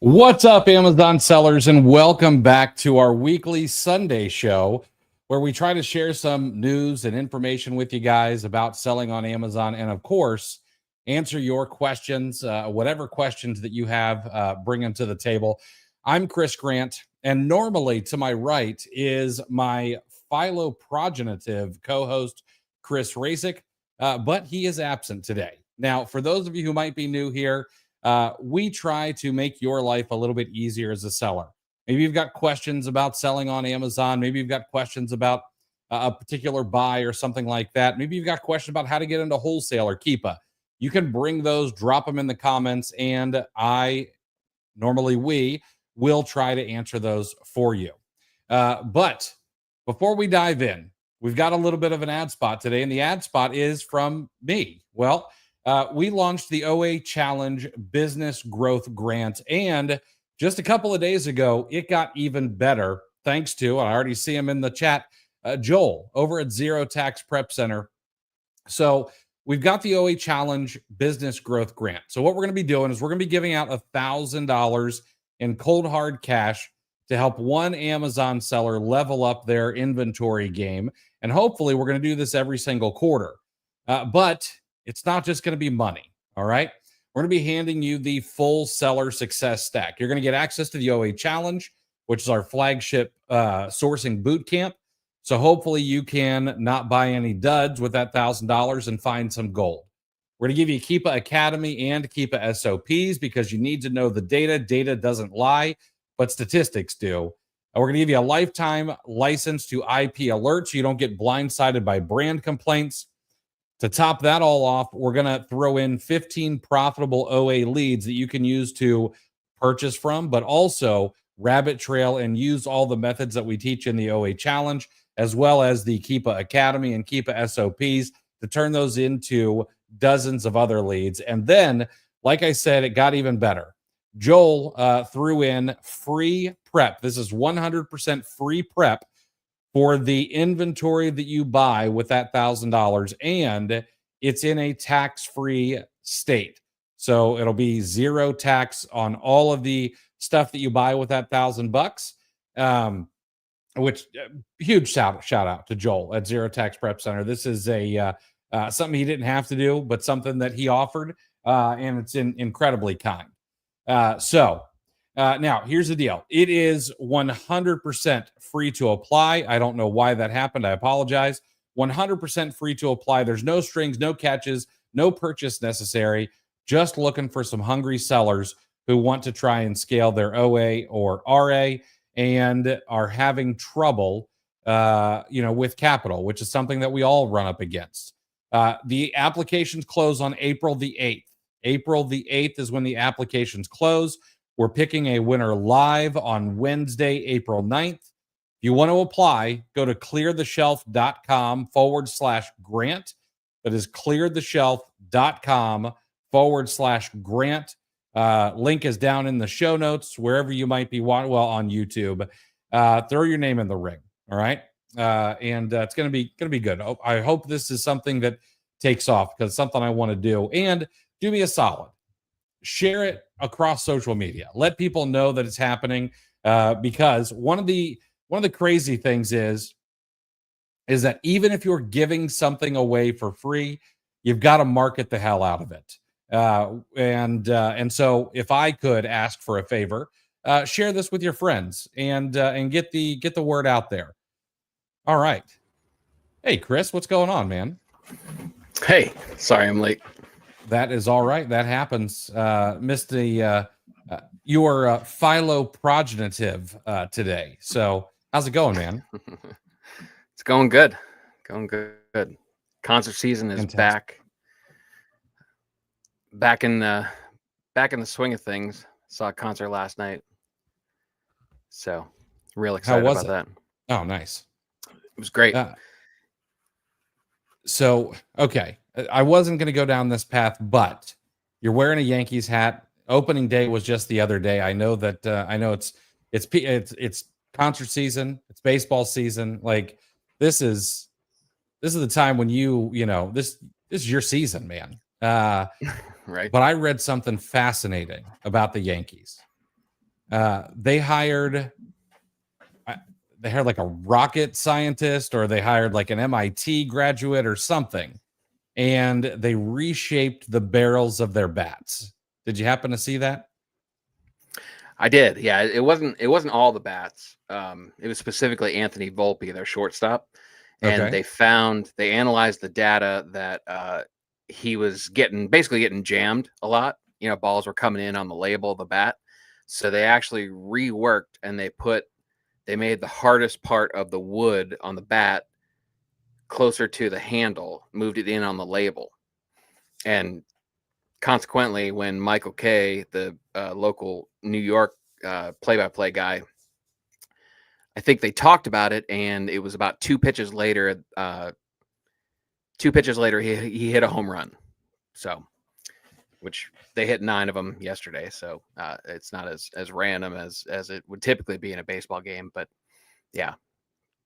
What's up, Amazon sellers, and welcome back to our weekly Sunday show where we try to share some news and information with you guys about selling on Amazon and, of course, answer your questions, whatever questions that you have, bring them to the table. I'm Chris Grant, and normally to my right is my philoprogenitive co-host, Chris Rasick, but he is absent today. Now, for those of you who might be new here, we try to make your life a little bit easier as a seller. Maybe you've got questions about selling on Amazon. Maybe you've got questions about a particular buy or something like that. Maybe you've got questions about how to get into Wholesale or Keepa. You can bring those, drop them in the comments, and we will try to answer those for you. But before we dive in, we've got a little bit of an ad spot today, and the ad spot is from me. Well, we launched the OA Challenge Business Growth Grant, and just a couple of days ago, it got even better thanks to, and I already see him in the chat, Joel over at Zero Tax Prep Center. So we've got the OA Challenge Business Growth Grant. So what we're going to be doing is we're going to be giving out $1,000 in cold hard cash to help one Amazon seller level up their inventory game. And hopefully we're going to do this every single quarter. But it's not just going to be money, all right? We're going to be handing you the full seller success stack. You're going to get access to the OA Challenge, which is our flagship sourcing boot camp. So hopefully you can not buy any duds with that $1,000 and find some gold. We're going to give you Keepa Academy and Keepa SOPs because you need to know the data. Data doesn't lie, but statistics do. And we're going to give you a lifetime license to IP Alert so you don't get blindsided by brand complaints. To top that all off, we're going to throw in 15 profitable OA leads that you can use to purchase from, but also rabbit trail and use all the methods that we teach in the OA Challenge, as well as the Keepa Academy and Keepa SOPs to turn those into dozens of other leads. And then, like I said, it got even better. Joel threw in free prep. This is 100% free prep for the inventory that you buy with that $1,000, and it's in a tax-free state. So it'll be zero tax on all of the stuff that you buy with that $1,000. Which huge shout out to Joel at Zero Tax Prep Center. This is a something he didn't have to do, but something that he offered, and it's incredibly kind. Now, here's the deal. It is 100% free to apply. I don't know why that happened. I apologize. 100% free to apply. There's no strings, no catches, no purchase necessary. Just looking for some hungry sellers who want to try and scale their OA or RA and are having trouble, with capital, which is something that we all run up against. The applications close on April the 8th. April the 8th is when the applications close. We're picking a winner live on Wednesday, April 9th. If you want to apply, go to cleartheshelf.com/grant. That is cleartheshelf.com/grant. Link is down in the show notes, wherever you might be on YouTube. Throw your name in the ring, all right? And it's going to be good. I hope this is something that takes off because it's something I want to do. And do me a solid. Share it across social media. Let people know that it's happening, because one of the crazy things is that even if you're giving something away for free, you've got to market the hell out of it. And so if I could ask for a favor, share this with your friends and get the word out there. All right. Hey, Chris, what's going on, man? Hey, sorry I'm late. That is all right. That happens. Missed the your philoprogenitive today. So how's it going, man? It's going good. Going good. Concert season is Fantastic. back in the swing of things. Saw a concert last night. So real excited about that. Oh, nice. It was great. Okay. I wasn't going to go down this path, but you're wearing a Yankees hat. Opening day was just the other day. I know that. I know it's concert season. It's baseball season. Like this is the time when this is your season, man. Right. But I read something fascinating about the Yankees. They hired like a rocket scientist, or they hired like an MIT graduate or something, and they reshaped the barrels of their bats. Did you happen to see that? I did. Yeah, it wasn't all the bats. It was specifically Anthony Volpe, their shortstop, and Okay. they analyzed the data that he was basically getting jammed a lot. Balls were coming in on the label of the bat, so they actually reworked and they made the hardest part of the wood on the bat closer to the handle, moved it in on the label, and consequently, when Michael Kay, the local New York play-by-play guy, I think they talked about it, and it was about 2 pitches later. 2 pitches later, he hit a home run. So, which they hit 9 of them yesterday. So it's not as random as it would typically be in a baseball game. But yeah,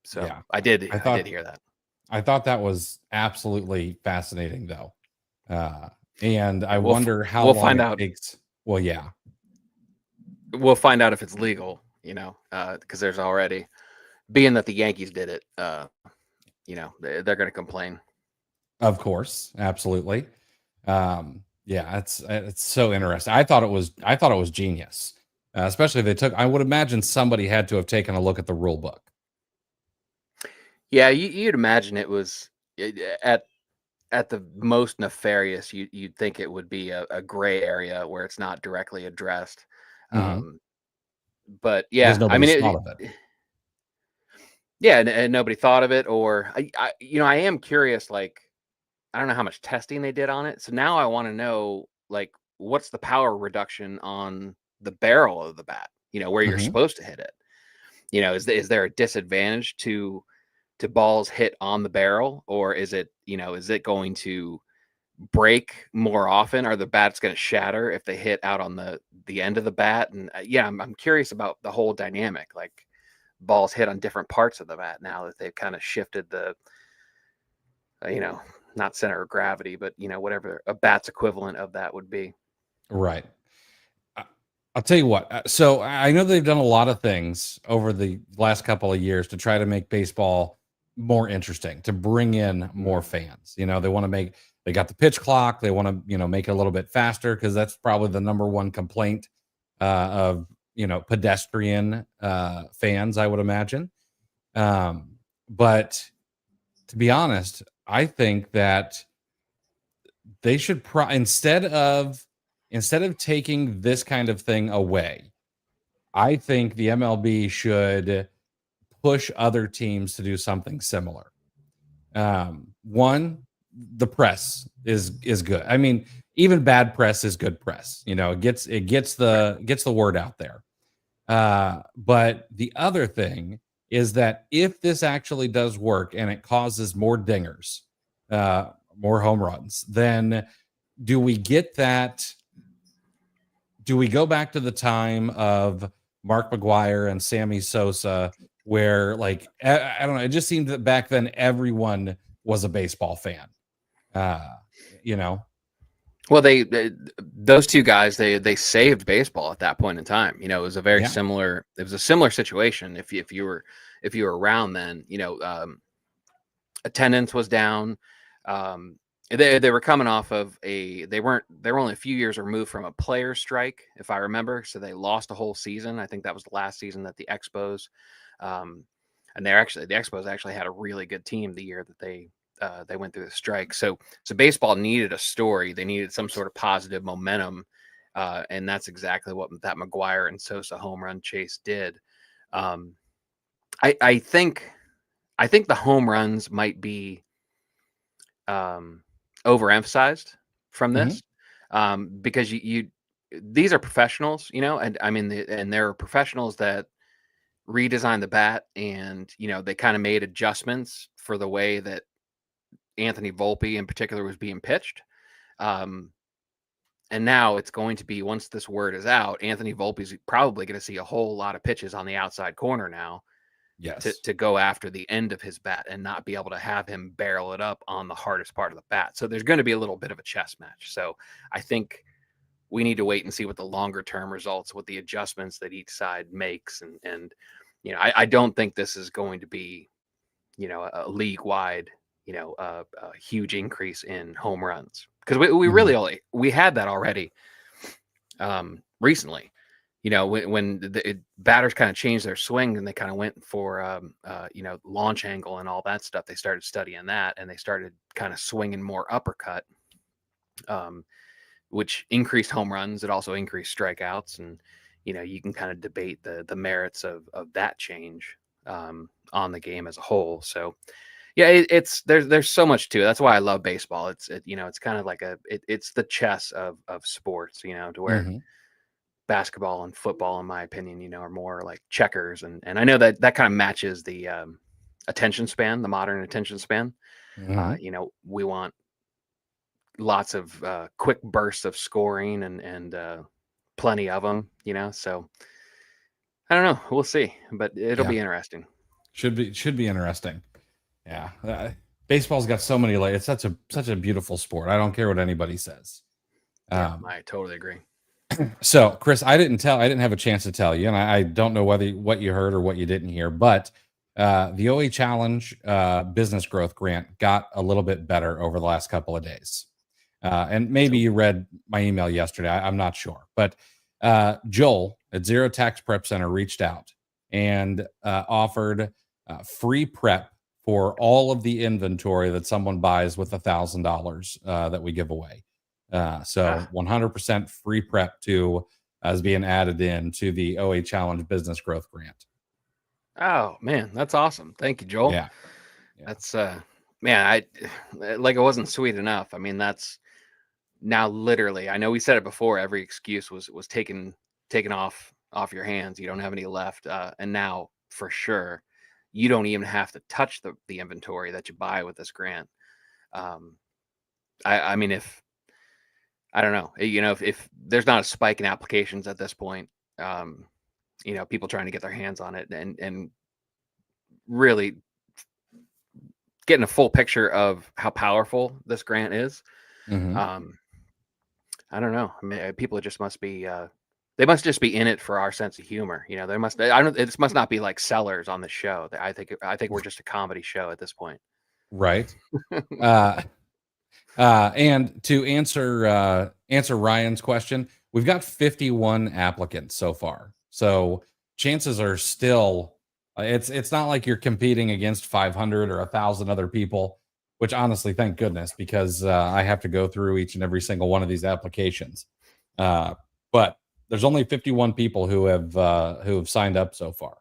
so Yeah, I did I thought hear that. I thought that was absolutely fascinating, though. And I wonder how we'll long find it out. takes. Well, yeah, We'll find out if it's legal, because there's already, being that the Yankees did it, they're going to complain. of course, absolutely. Yeah, it's so interesting. I thought it was genius, especially if they took. I would imagine somebody had to have taken a look at the rule book. Yeah, you'd imagine it was at the most nefarious. You'd think it would be a gray area where it's not directly addressed. Mm-hmm. But Because yeah, I nobody's mean, thought of it. yeah, and nobody thought of it. Or I am curious. Like, I don't know how much testing they did on it. So now I want to know, like, what's the power reduction on the barrel of the bat? Where you're Mm-hmm. supposed to hit it. Is there a disadvantage to balls hit on the barrel, or is it going to break more often? Are the bats going to shatter if they hit out on the end of the bat? And yeah, I'm curious about the whole dynamic. Like, balls hit on different parts of the bat now that they've kind of shifted the not center of gravity, but whatever a bat's equivalent of that would be. Right. I'll tell you what. So I know they've done a lot of things over the last couple of years to try to make baseball more interesting, to bring in more fans. They want to they got the pitch clock. They want to, make it a little bit faster, because that's probably the number one complaint of, pedestrian fans, I would imagine. But to be honest, I think that they should instead of taking this kind of thing away, I think the MLB should push other teams to do something similar. One, the press is good. I mean, even bad press is good press. It gets the word out there. But the other thing is that if this actually does work and it causes more dingers, more home runs, then do we get that? Do we go back to the time of Mark McGwire and Sammy Sosa, where, like, I don't know, it just seemed that back then everyone was a baseball fan. You know, Well, those two guys, they saved baseball at that point in time. It was a very yeah, similar. It was a similar situation. If you were around then, attendance was down. They were coming off of they were only a few years removed from a player strike, if I remember. So they lost a whole season. I think that was the last season that the Expos, and the Expos actually had a really good team the year that they went through the strike. So baseball needed a story. They needed some sort of positive momentum, and that's exactly what that McGwire and Sosa home run chase did. I think the home runs might be overemphasized from hmm this, because these are professionals, and I mean, and there are professionals that redesign the bat, and they kind of made adjustments for the way that Anthony Volpe in particular was being pitched. And now it's going to be, once this word is out, Anthony Volpe's probably going to see a whole lot of pitches on the outside corner now yes, to go after the end of his bat and not be able to have him barrel it up on the hardest part of the bat. So there's going to be a little bit of a chess match. So I think we need to wait and see what the longer term results, what the adjustments that each side makes. And I don't think this is going to be, a league wide, a huge increase in home runs, because we really we had that already recently. When the batters kind of changed their swing and they kind of went for launch angle and all that stuff, they started studying that, and they started kind of swinging more uppercut, which increased home runs. It also increased strikeouts, and you can kind of debate the merits of that change on the game as a whole. So yeah, there's so much to it. That's why I love baseball. It's kind of like it's the chess of sports, to where basketball and football, in my opinion, are more like checkers. And I know that kind of matches the attention span, the modern attention span. We want lots of quick bursts of scoring and plenty of them, so I don't know. We'll see, but it'll be interesting. Should be interesting. Yeah. Baseball's got so many layers. It's such a beautiful sport. I don't care what anybody says. I totally agree. So, Chris, I didn't have a chance to tell you, and I don't know what you heard or what you didn't hear, but the OA Challenge business growth grant got a little bit better over the last couple of days. And maybe you read my email yesterday. I'm not sure, but Joel at Zero Tax Prep Center reached out and offered free prep for all of the inventory that someone buys with $1,000 that we give away. So 100% free prep is being added in to the OA Challenge Business Growth Grant. Oh man, that's awesome. Thank you, Joel. Yeah. That's man, it wasn't sweet enough. I mean, that's now literally, I know we said it before, every excuse was taken off your hands. You don't have any left. And now for sure, you don't even have to touch the inventory that you buy with this grant. I mean, if I don't know, if there's not a spike in applications at this point, people trying to get their hands on it and really getting a full picture of how powerful this grant is. I don't know. I mean, people just must be, they must just be in it for our sense of humor. This must not be like sellers on the show. I think we're just a comedy show at this point. Right. And to answer Ryan's question, we've got 51 applicants so far. So chances are still, it's not like you're competing against 500 or 1,000 other people, which honestly, thank goodness, because I have to go through each and every single one of these applications. But there's only 51 people who have signed up so far.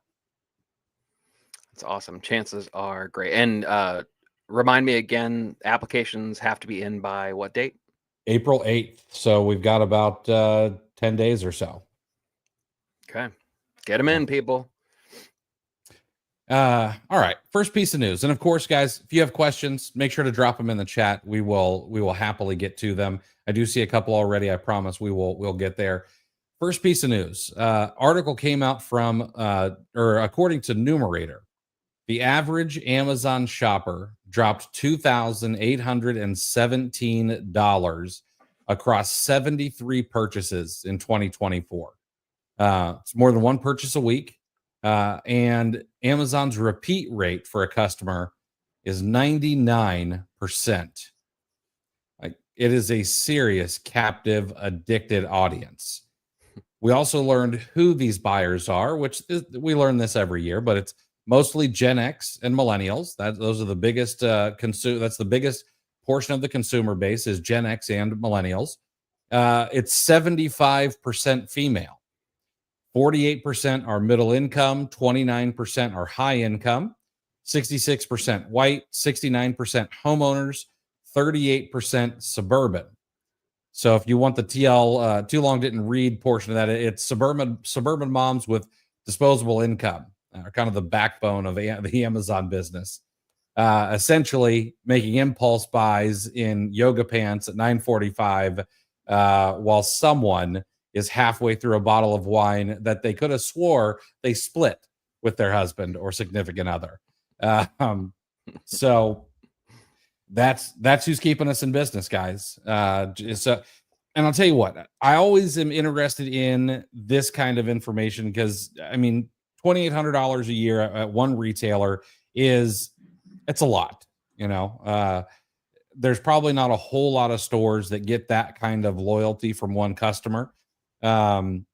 That's awesome. Chances are great. And remind me again, applications have to be in by what date? April 8th. So we've got about 10 days or so. Okay. Get them in, people. All right. First piece of news. And of course, guys, if you have questions, make sure to drop them in the chat. We will happily get to them. I do see a couple already. I promise we'll get there. First piece of news. Article came out from, or according to Numerator, the average Amazon shopper dropped $2,817 across 73 purchases in 2024. It's more than one purchase a week. And Amazon's repeat rate for a customer is 99%. Like, it is a serious captive, addicted audience. We also learned who these buyers are, we learn this every year, but it's mostly Gen X and millennials. Those are the biggest that's the biggest portion of the consumer base is Gen X and millennials. It's 75% female. 48% are middle income, 29% are high income, 66% white, 69% homeowners, 38% suburban. So if you want the TL too long didn't read portion of that, it's suburban moms with disposable income are kind of the backbone of the Amazon business. Essentially making impulse buys in yoga pants at 9:45 while someone is halfway through a bottle of wine that they could have swore they split with their husband or significant other. So that's who's keeping us in business, guys. So And I'll tell you what, I always am interested in this kind of information because I mean, $2,800 a year at one retailer is it's a lot, you know. There's probably not a whole lot of stores that get that kind of loyalty from one customer. Um,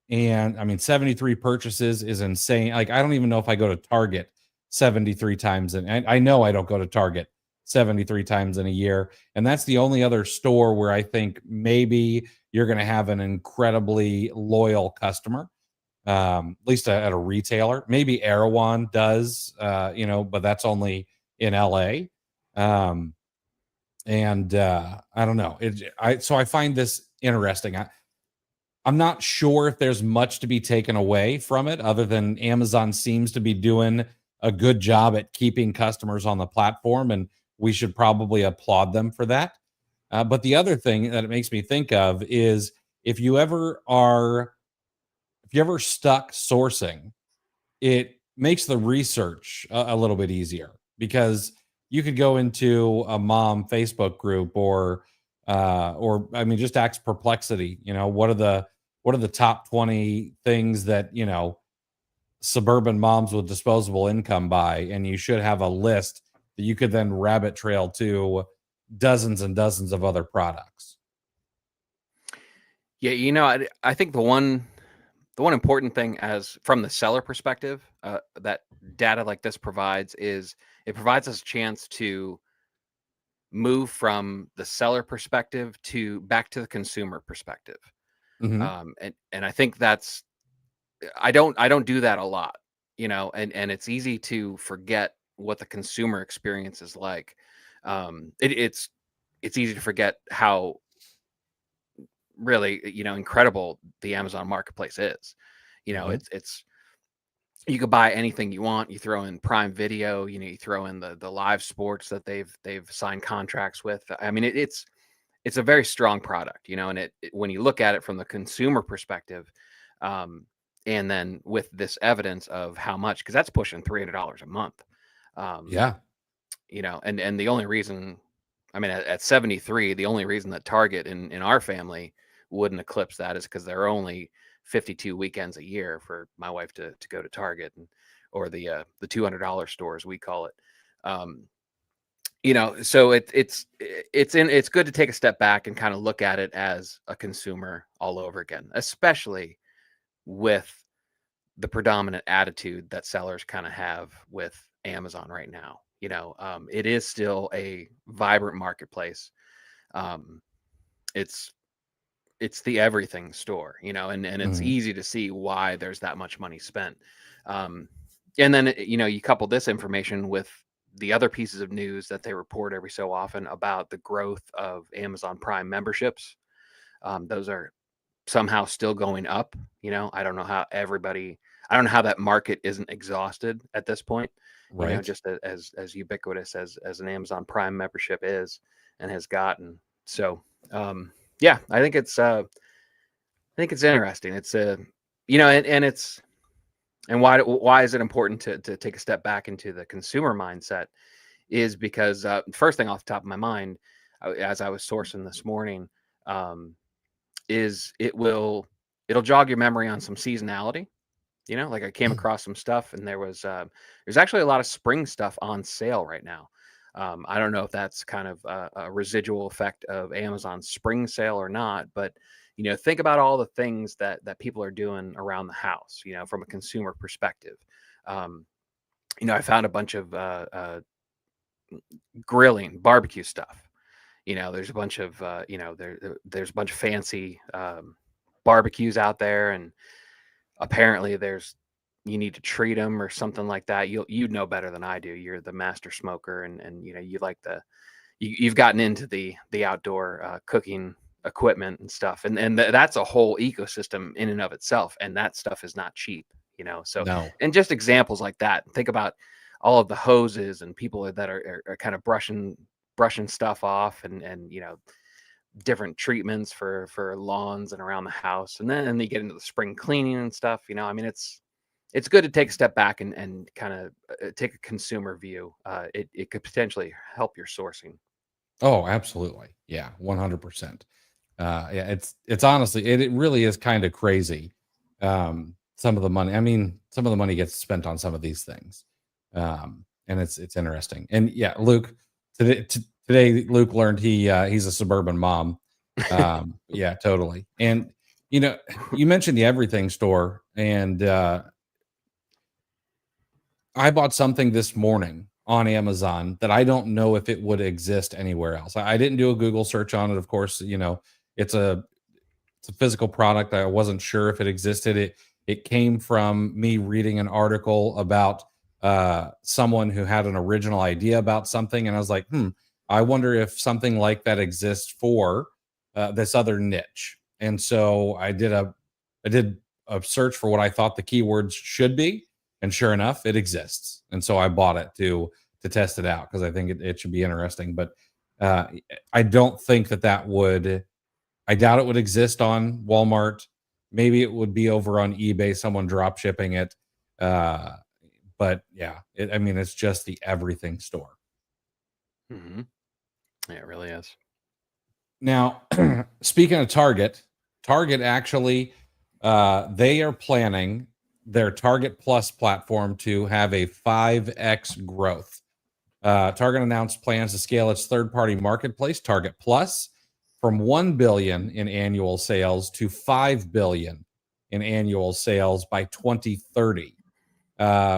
and I mean, 73 purchases is insane. Like, I don't even know if I go to Target 73 times. And I know I don't go to Target 73 times in a year. And that's the only other store where I think maybe you're going to have an incredibly loyal customer, at least at a retailer. Maybe Erewhon does, but that's only in LA. Um, and I don't know. So I find this interesting. I'm not sure if there's much to be taken away from it other than Amazon seems to be doing a good job at keeping customers on the platform, and we should probably applaud them for that. But the other thing that it makes me think of is if you ever are, if you ever stuck sourcing, it makes the research a little bit easier because you could go into a mom Facebook group or I mean just ask Perplexity, what are the top 20 things that, suburban moms with disposable income buy, and you should have a list that you could then rabbit trail to dozens and dozens of other products. Yeah, I think the one important thing, as from the seller perspective, that data like this provides, is it provides us a chance to move from the seller perspective to back to the consumer perspective. Mhm. And I think that's I don't do that a lot, and it's easy to forget what the consumer experience is like. It's easy to forget how really, incredible the Amazon marketplace is. Mhm. It's you could buy anything you want. You throw in Prime Video, you throw in the live sports that they've signed contracts with. I mean, it's a very strong product, and when you look at it from the consumer perspective, um, and then with this evidence of how much, because that's pushing $300 a month, um, Yeah. and the only reason, I mean, at 73, the only reason that Target in our family wouldn't eclipse that is because there are only 52 weekends a year for my wife to go to Target, or the $200 store, as we call it. Um, so it's good to take a step back and kind of look at it as a consumer all over again, especially with the predominant attitude that sellers kind of have with Amazon right now. It is still a vibrant marketplace. Um, it's it's the everything store, and it's Mhm. easy to see why there's that much money spent. Um, and then you couple this information with the other pieces of news that they report every so often about the growth of Amazon Prime memberships. Those are somehow still going up. I don't know how I don't know how that market isn't exhausted at this point. Right. Just as ubiquitous as an Amazon Prime membership is and has gotten. So, yeah, I think it's interesting. It's and it's and why is it important to take a step back into the consumer mindset, is because first thing off the top of my mind, as I was sourcing this morning, um, is it'll jog your memory on some seasonality. Like I came across some stuff, and there's actually a lot of spring stuff on sale right now. I don't know if that's kind of a residual effect of Amazon's spring sale or not, but think about all the things that people are doing around the house, from a consumer perspective. Um, I found a bunch of grilling barbecue stuff. There's a bunch of there's a bunch of fancy barbecues out there, and apparently you need to treat them or something like that. You'd know better than I do. You're the master smoker, and you like you've gotten into the outdoor cooking equipment and stuff, and that's a whole ecosystem in and of itself, and that stuff is not cheap. So, No. and just examples like that. Think about all of the hoses and people that are kind of brushing stuff off, and different treatments for lawns and around the house, and then you get into the spring cleaning and stuff. I mean, it's good to take a step back and kind of take a consumer view. It could potentially help your sourcing. Oh, absolutely. Yeah, 100%. Yeah, it's honestly, it really is kind of crazy. Some of the money, I mean, some of the money gets spent on some of these things. And it's interesting. And yeah, Luke, today Luke learned he's a suburban mom. Yeah, totally. And you know, you mentioned the everything store, and I bought something this morning on Amazon that I don't know if it would exist anywhere else. I didn't do a Google search on it. Of course, it's a it's a physical product. I wasn't sure if it existed. It came from me reading an article about someone who had an original idea about something, and I was like, I wonder if something like that exists for this other niche. And so I did a search for what I thought the keywords should be, and sure enough, it exists. And so I bought it to test it out because I think it should be interesting. But uh, I don't think that would. I doubt it would exist on Walmart. Maybe it would be over on eBay, someone drop shipping it. Uh, but yeah, I mean, it's just the everything store. Mm-hmm. Yeah, it really is. Now, speaking of Target, Target actually, they are planning their Target Plus platform to have a 5x growth. Target announced plans to scale its third-party marketplace, Target Plus, from 1 billion in annual sales to 5 billion in annual sales by 2030.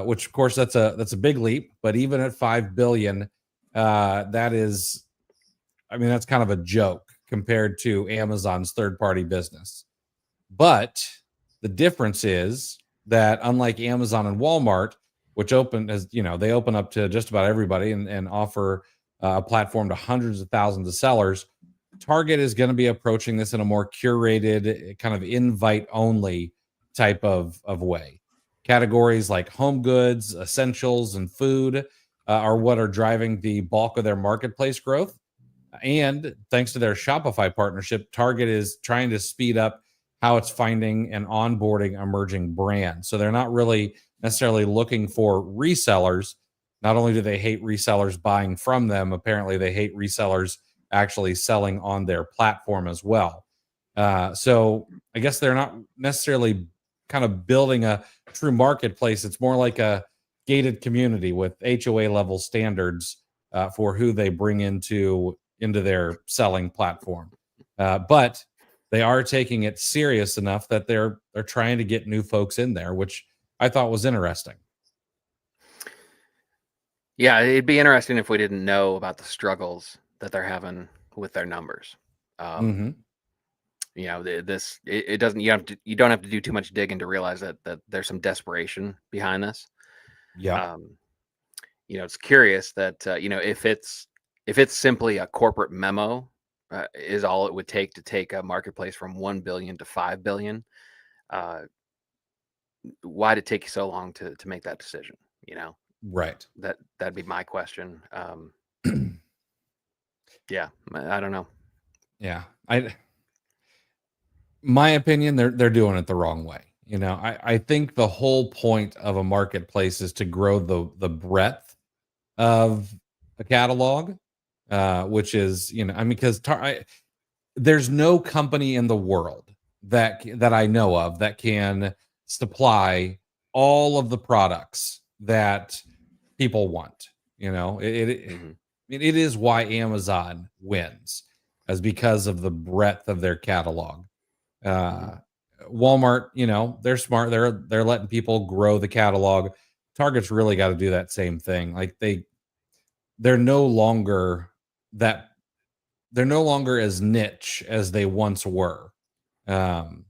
Which of course that's a big leap, but even at 5 billion, that is, I mean, that's kind of a joke compared to Amazon's third-party business. But the difference is that unlike Amazon and Walmart, which open as they open up to just about everybody and offer a platform to hundreds of thousands of sellers, Target is going to be approaching this in a more curated, kind of invite only type of way. Categories like home goods, essentials, and food are what are driving the bulk of their marketplace growth. And thanks to their Shopify partnership, Target is trying to speed up how it's finding and onboarding emerging brands. So they're not really necessarily looking for resellers. Not only do they hate resellers buying from them, apparently they hate resellers actually selling on their platform as well. So I guess they're not necessarily kind of building a true marketplace. It's more like a gated community with HOA level standards for who they bring into their selling platform. But they are taking it serious enough that they're trying to get new folks in there, which I thought was interesting. Yeah, it'd be interesting if we didn't know about the struggles that they're having with their numbers. Mm-hmm. It doesn't, you don't have to do too much digging to realize that there's some desperation behind this. Yeah. It's curious that if it's simply a corporate memo, is all it would take to take a marketplace from 1 billion to 5 billion. Why'd it take you so long to make that decision? Right. That'd be my question. Yeah, I don't know. Yeah. My opinion, they're doing it the wrong way. I think the whole point of a marketplace is to grow the breadth of a catalog, which is, I mean, because there's no company in the world that I know of that can supply all of the products that people want. Mm-hmm. It is why Amazon wins, as because of the breadth of their catalog. Walmart, they're smart. They're letting people grow the catalog. Target's really got to do that same thing. Like they're no longer that they're no longer as niche as they once were. Um,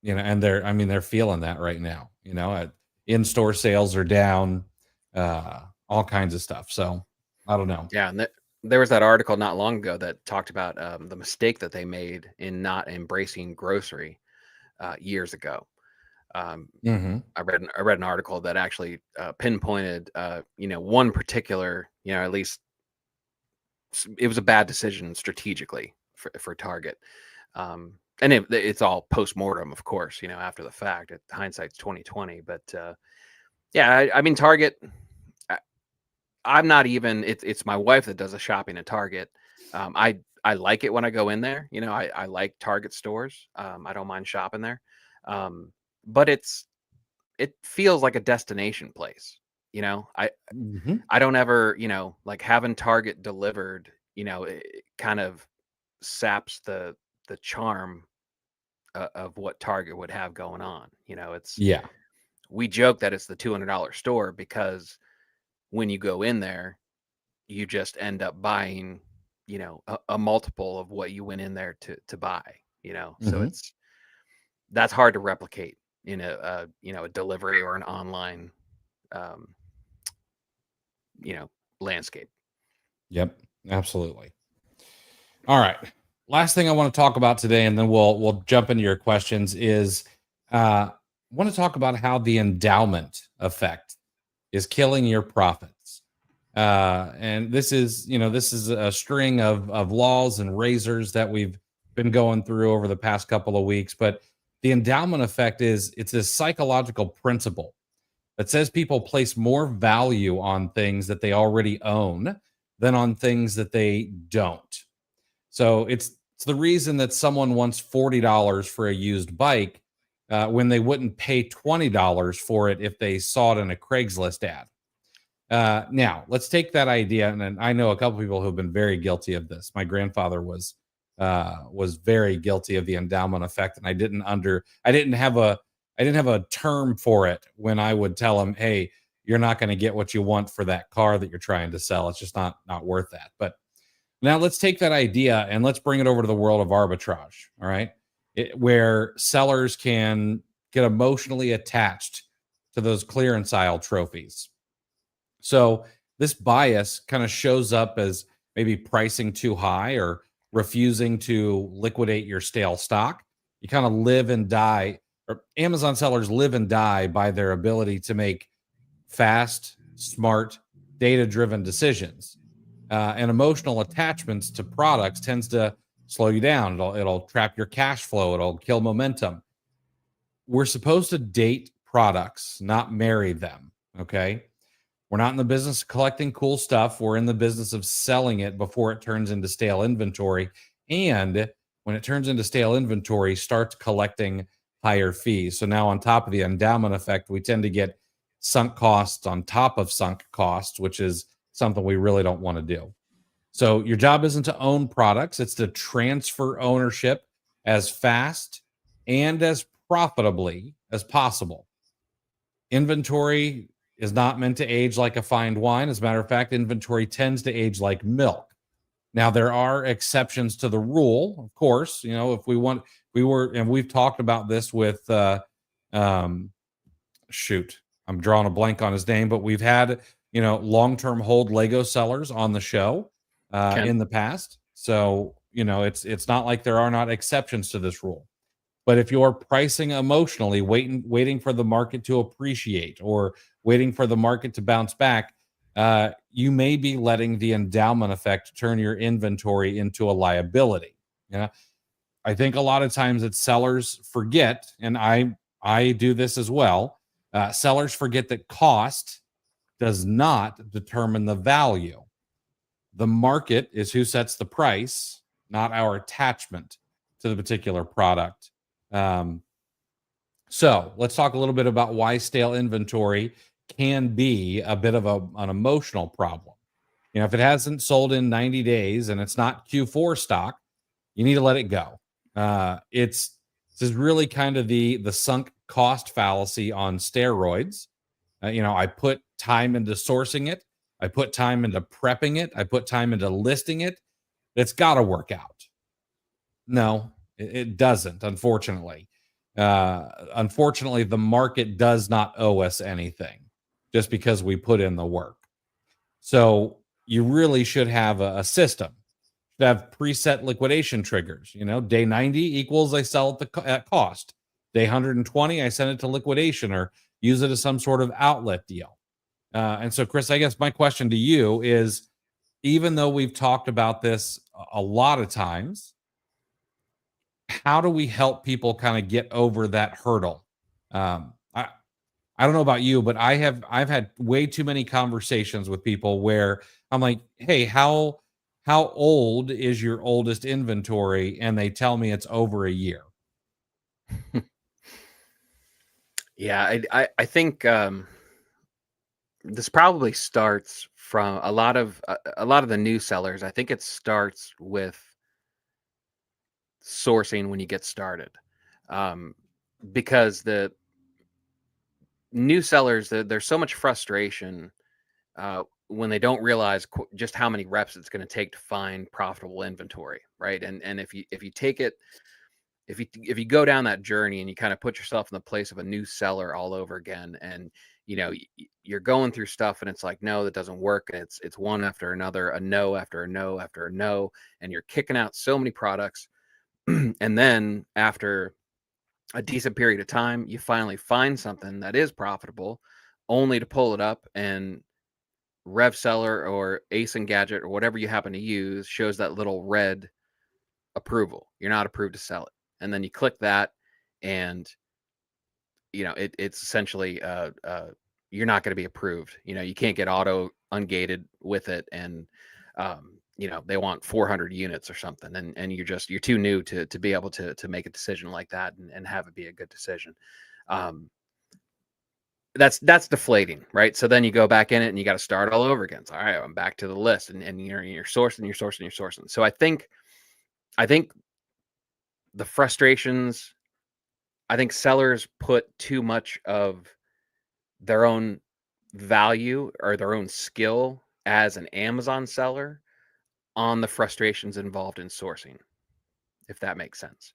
and they're feeling that right now. In-store sales are down, all kinds of stuff. So I don't know. Yeah, and there was that article not long ago that talked about the mistake that they made in not embracing grocery years ago. Mm-hmm. I read an article that actually pinpointed one particular, at least it was a bad decision strategically for Target. And it's all post-mortem, of course, after the fact. Hindsight's 2020. But yeah, I mean, Target, I'm not even, it's my wife that does the shopping at Target. I like it when I go in there. You know, I like Target stores. I don't mind shopping there. But it feels like a destination place. You know, Mhm. I don't ever, you know, like having Target delivered, you know, it kind of saps the charm of what Target would have going on. You know, Yeah. we joke that it's the $200 store because when you go in there, you just end up buying, you know, a multiple of what you went in there to buy, you know. So Mhm. that's hard to replicate in you know, a delivery or an online um, you know, landscape. Yep. Absolutely. All right. Last thing I want to talk about today, and then we'll jump into your questions, is I want to talk about how the endowment effect is killing your profits. And this is, this is a string of laws and razors that we've been going through over the past couple of weeks. But the endowment effect is it's a psychological principle that says people place more value on things that they already own than on things that they don't. So it's the reason that someone wants $40 for a used bike when they wouldn't pay $20 for it if they saw it in a Craigslist ad. Now, let's take that idea, and I know a couple people who've been very guilty of this. My grandfather was very guilty of the endowment effect, and I didn't have a term for it when I would tell him, "Hey, you're not going to get what you want for that car that you're trying to sell. It's just not worth that." But now let's take that idea and let's bring it over to the world of arbitrage. All right. Where sellers can get emotionally attached to those clearance aisle trophies. So this bias kind of shows up as maybe pricing too high or refusing to liquidate your stale stock. You kind of live and die, or Amazon sellers live and die by their ability to make fast, smart, data driven decisions. And emotional attachments to products tends to slow you down. It'll trap your cash flow. It'll kill momentum. We're supposed to date products, not marry them. Okay. We're not in the business of collecting cool stuff. We're in the business of selling it before it turns into stale inventory. And when it turns into stale inventory, starts collecting higher fees. So now, on top of the endowment effect, we tend to get sunk costs on top of sunk costs, which is something we really don't want to do. So, your job isn't to own products, it's to transfer ownership as fast and as profitably as possible. Inventory is not meant to age like a fine wine. As a matter of fact, inventory tends to age like milk. Now, there are exceptions to the rule, of course. If we were, and we've talked about this with, um, shoot, I'm drawing a blank on his name, but we've had, long-term hold Lego sellers on the show Ken, in the past. So, it's not like there are not exceptions to this rule. But if you're pricing emotionally, waiting for the market to appreciate or waiting for the market to bounce back, you may be letting the endowment effect turn your inventory into a liability. Yeah, I think a lot of times that sellers forget, and I do this as well. Sellers forget that cost does not determine the value. The market is who sets the price, not our attachment to the particular product. Um, so let's talk a little bit about why stale inventory can be a bit of an emotional problem. If it hasn't sold in 90 days and it's not Q4 stock, you need to let it go. This is really kind of the sunk cost fallacy on steroids. I put time into sourcing it. I put time into prepping it. I put time into listing it. It's got to work out. No, it doesn't, unfortunately. Unfortunately, the market does not owe us anything just because we put in the work. So you really should have a system. Should have preset liquidation triggers. Day 90 equals I sell at cost. Day 120, I send it to liquidation or use it as some sort of outlet deal. And so, Chris, I guess my question to you is, even though we've talked about this a lot of times, how do we help people kind of get over that hurdle? I don't know about you, but I've had way too many conversations with people where I'm like, hey, how old is your oldest inventory? And they tell me it's over a year. Yeah, I think this probably starts from a lot of the new sellers. I think it starts with sourcing when you get started, um, because the new sellers, there's so much frustration when they don't realize just how many reps it's going to take to find profitable inventory, right? And if you take it, if you go down that journey and you kind of put yourself in the place of a new seller all over again, and you're going through stuff and it's like, no, that doesn't work, and it's one after another, a no after a no after a no, and you're kicking out so many products, and then after a decent period of time, you finally find something that is profitable, only to pull it up and Rev Seller or Ace and Gadget or whatever you happen to use shows that little red approval. You're not approved to sell it. And then you click that, and it's essentially you're not going to be approved. You can't get auto ungated with it, and they want 400 units or something, and you're too new to be able to make a decision like that and have it be a good decision. Um, that's deflating, right? So then you go back in it and you got to start all over again. So, all right, I'm back to the list, and you're sourcing. So I think the frustrations, I think sellers put too much of their own value or their own skill as an Amazon seller on the frustrations involved in sourcing, if that makes sense.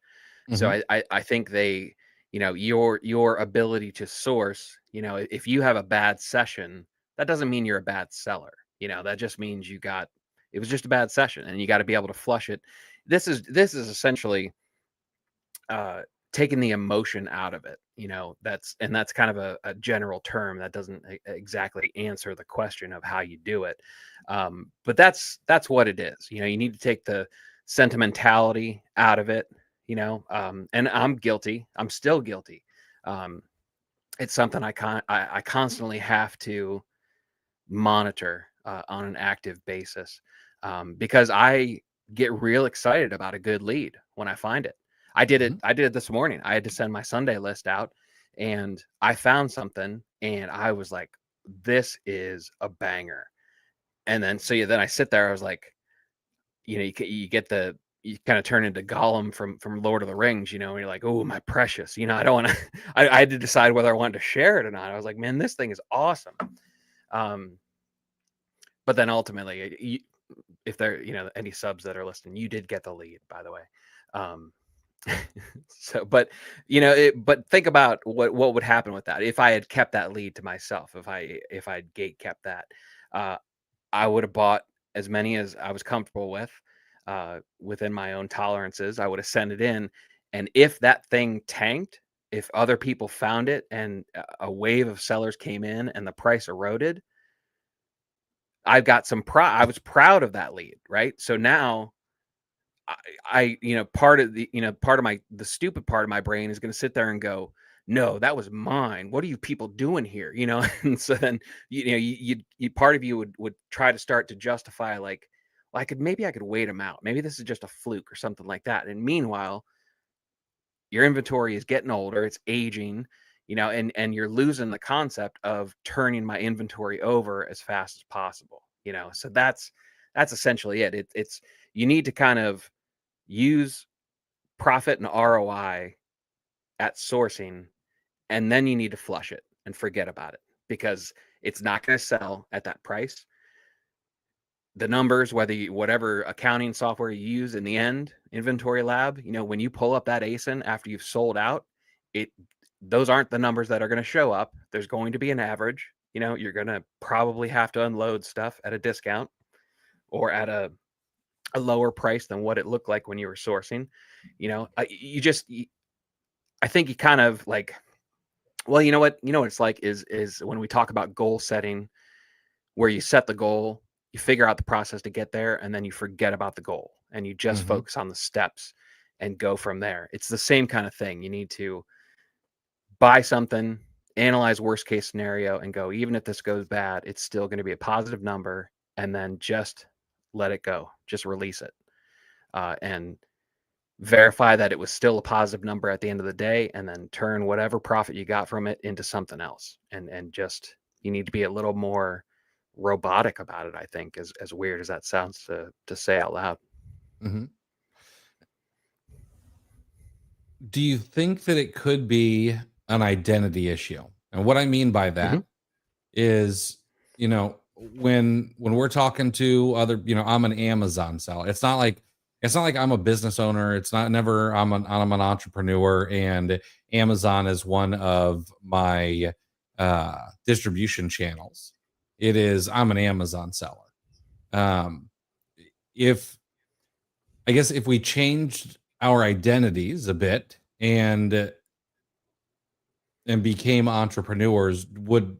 So Mhm. I think they, your ability to source, if you have a bad session, that doesn't mean you're a bad seller. That just means it was just a bad session, and you got to be able to flush it. This is essentially taking the emotion out of it. That's kind of a general term that doesn't exactly answer the question of how you do it. But that's what it is. You need to take the sentimentality out of it. And I'm guilty. I'm still guilty. Um, it's something I constantly have to monitor on an active basis, because I get real excited about a good lead when I find it. Mhm. I did it this morning. I had to send my Sunday list out, and I found something, and I was like, "This is a banger." And then then I sit there. I was like, you kind of turn into Gollum from Lord of the Rings, and you're like, "Oh, my precious." I don't want to. I had to decide whether I wanted to share it or not. I was like, "Man, this thing is awesome." Um, but then ultimately, if there, any subs that are listening, you did get the lead, by the way. Um, so, but think about what would happen with that if I had kept that lead to myself. If I'd gate kept that, uh, I would have bought as many as I was comfortable with, within my own tolerances. I would have sent it in, and if that thing tanked, if other people found it and a wave of sellers came in and the price eroded, I've got some pride. I was proud of that lead, right? So now part of the stupid part of my brain is going to sit there and go, no, that was mine. What are you people doing here? And so then, part of you would try to start to justify, like, well, maybe I could wait them out. Maybe this is just a fluke or something like that. And meanwhile, your inventory is getting older, it's aging, and you're losing the concept of turning my inventory over as fast as possible. So that's essentially it. It's you need to kind of use profit and ROI at sourcing, and then you need to flush it and forget about it, because it's not going to sell at that price. The numbers, whatever accounting software you use in the end, Inventory Lab, when you pull up that ASIN after you've sold out, it those aren't the numbers that are going to show up. There's going to be an average. You're going to probably have to unload stuff at a discount or at a lower price than what it looked like when you were sourcing. I think you kind of like, well, what it's like is when we talk about goal setting, where you set the goal, you figure out the process to get there, and then you forget about the goal and you just Mhm. focus on the steps and go from there. It's the same kind of thing. You need to buy something, analyze worst case scenario, and go, even if this goes bad, it's still going to be a positive number, and then just let it go, just release it, and verify that it was still a positive number at the end of the day, and then turn whatever profit you got from it into something else. And just, you need to be a little more robotic about it, I think, as weird as that sounds to say out loud. Mm-hmm. Do you think that it could be an identity issue? And what I mean by that is, when we're talking to other, I'm an Amazon seller. It's not like I'm a business owner. It's not never I'm an entrepreneur, and Amazon is one of my distribution channels. It is I'm an Amazon seller. Um, if I guess if we changed our identities a bit and became entrepreneurs, would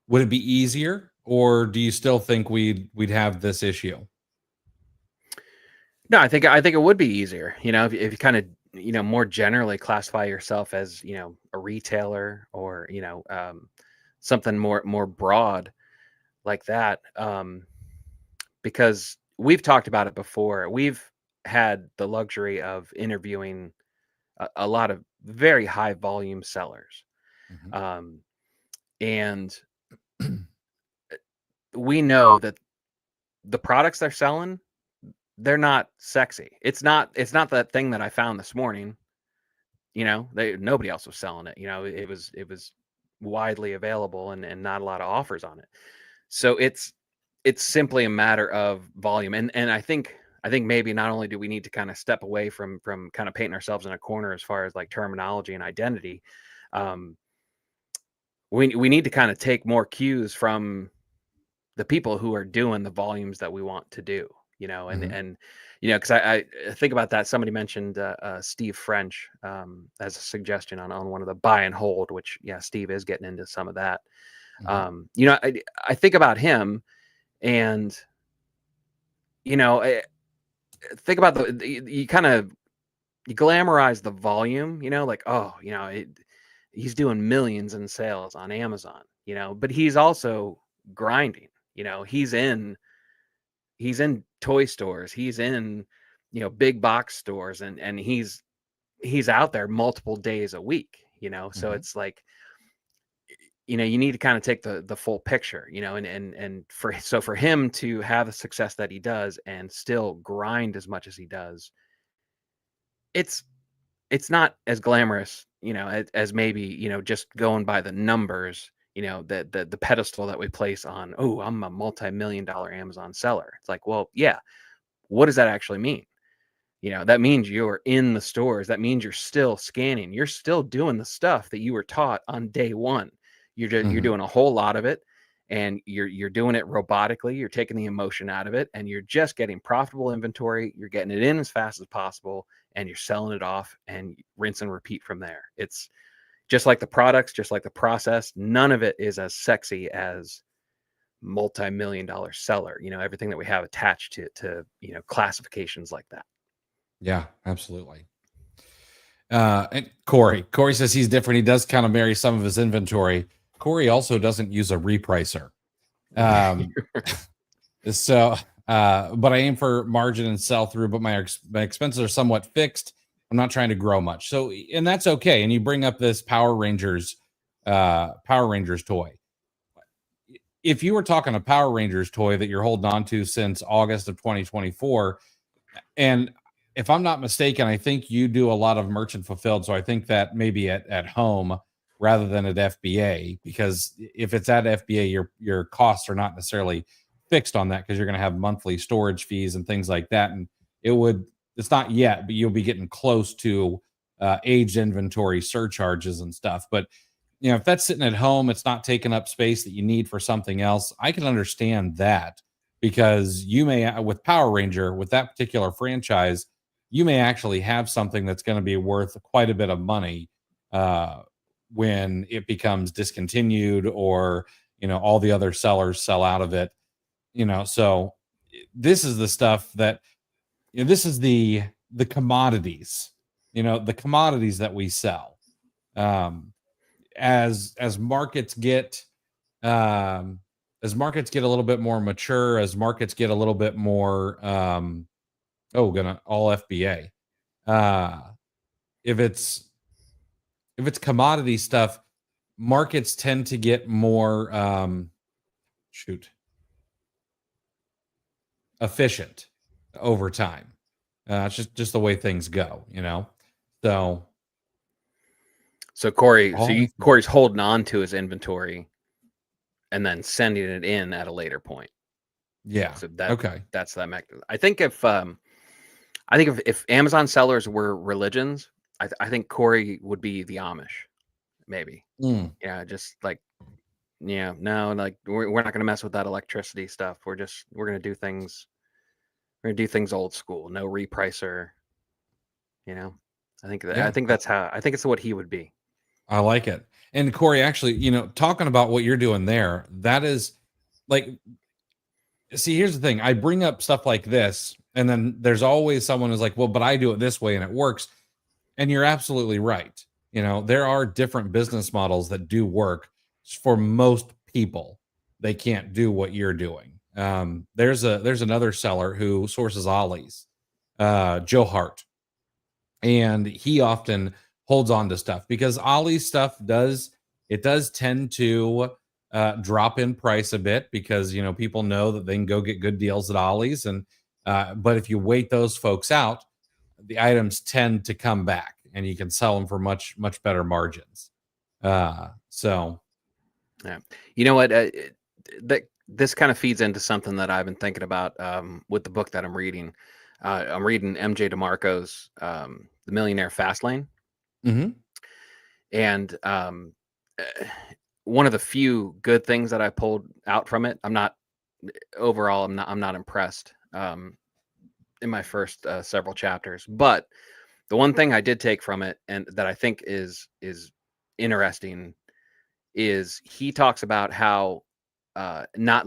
it be easier, or do you still think we'd have this issue? No, I think it would be easier, if you kind of, more generally classify yourself as, a retailer, or, something more broad like that. Because we've talked about it before. We've had the luxury of interviewing a lot of very high volume sellers. Mhm. Um, and we know that the products they're selling, they're not sexy. It's not that thing that I found this morning. Nobody else was selling it. It was widely available, and not a lot of offers on it. So it's simply a matter of volume. And I think maybe not only do we need to kind of step away from kind of painting ourselves in a corner as far as like terminology and identity. um we need to kind of take more cues from the people who are doing the volumes that we want to do, and Mhm. because I think about that. Somebody mentioned Steve French, as a suggestion on one of the buy and hold, which, yeah, Steve is getting into some of that. Mhm. I think about him, and I think about you kind of, you glamorize the volume, like, oh, he's doing millions in sales on Amazon, but he's also grinding. He's in toy stores, he's in, big box stores, and he's out there multiple days a week. So Mhm. it's like, you need to kind of take the full picture, and for him to have the success that he does and still grind as much as he does, it's it's not as glamorous, as maybe, just going by the numbers, the pedestal that we place on, oh, I'm a multi-million dollar Amazon seller. It's like, well, yeah, what does that actually mean? That means you're in the stores. That means you're still scanning. You're still doing the stuff that you were taught on day one. You're Mhm. doing a whole lot of it, and you're doing it robotically. You're taking the emotion out of it, and you're just getting profitable inventory. You're getting it in as fast as possible, and you're selling it off, and rinse and repeat from there. It's just like the products, just like the process. None of it is as sexy as multi-million dollar seller. Everything that we have attached to classifications like that. Yeah, absolutely. And Corey says he's different. He does kind of marry some of his inventory. Corey also doesn't use a repricer. Um, so, but I aim for margin and sell through, but my expenses are somewhat fixed. I'm not trying to grow much. So, and that's okay. And you bring up this Power Rangers toy. If you were talking a Power Rangers toy that you're holding on to since August of 2024, and if I'm not mistaken, I think you do a lot of merchant fulfilled. So I think that maybe at home rather than at FBA, because if it's at FBA, your costs are not necessarily fixed on that because you're going to have monthly storage fees and things like that. And it's not yet, but you'll be getting close to aged inventory surcharges and stuff. But if that's sitting at home, it's not taking up space that you need for something else. I can understand that, because you may, with Power Ranger, with that particular franchise, you may actually have something that's going to be worth quite a bit of money uh, when it becomes discontinued, or all the other sellers sell out of it. So this is the stuff that this is the commodities, the commodities that we sell. Um, as markets get um, markets get a little bit more mature, as markets get a little bit more, all FBA. If it's commodity stuff, markets tend to get more, efficient over time. It's just the way things go, So Corey's holding on to his inventory and then sending it in at a later point. Yeah. So that okay. That's that mechanism. I think if Amazon sellers were religions, I think Corey would be the Amish, maybe. Mm. Yeah, just like, yeah, no, like we're not going to mess with that electricity stuff. We're going to do things. We're going to do things old school. No repricer. I think it's what he would be. I like it. And Corey, actually, talking about what you're doing there, that is like, see, here's the thing. I bring up stuff like this, and then there's always someone who's like, well, but I do it this way and it works. And you're absolutely right. There are different business models that do work for most people. They can't do what you're doing. There's another seller who sources ollies, Joe Hart, and he often holds on to stuff because ollie stuff does tend to drop in price a bit because people know that they can go get good deals at ollies, and but if you wait those folks out, the items tend to come back and you can sell them for much better margins. So yeah, you know what? This kind of feeds into something that I've been thinking about with the book that I'm reading. I'm reading MJ DeMarco's The Millionaire Fast Lane. Mm-hmm. And one of the few good things that I pulled out from it, I'm not impressed in my first several chapters, but the one thing I did take from it and that I think is interesting is he talks about how not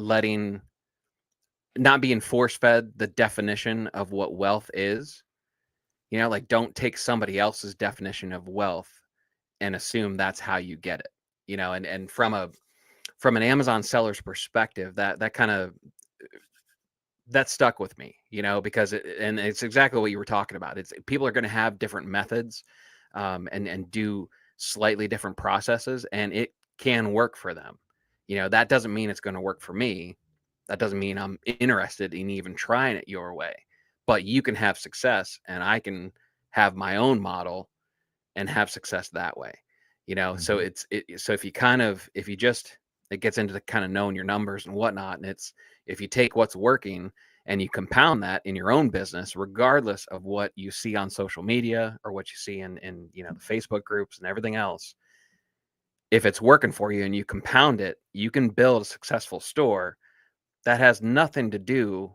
being force fed the definition of what wealth is. Like, don't take somebody else's definition of wealth and assume that's how you get it. And from an Amazon seller's perspective, that stuck with me, because it's exactly what you were talking about. It's people are going to have different methods and do slightly different processes, and it can work for them. That doesn't mean it's going to work for me. That doesn't mean I'm interested in even trying it your way, but you can have success and I can have my own model and have success that way. Mm-hmm. So it gets into the kind of knowing your numbers and whatnot. And if you take what's working and you compound that in your own business, regardless of what you see on social media or what you see in the Facebook groups and everything else, if it's working for you and you compound it, you can build a successful store that has nothing to do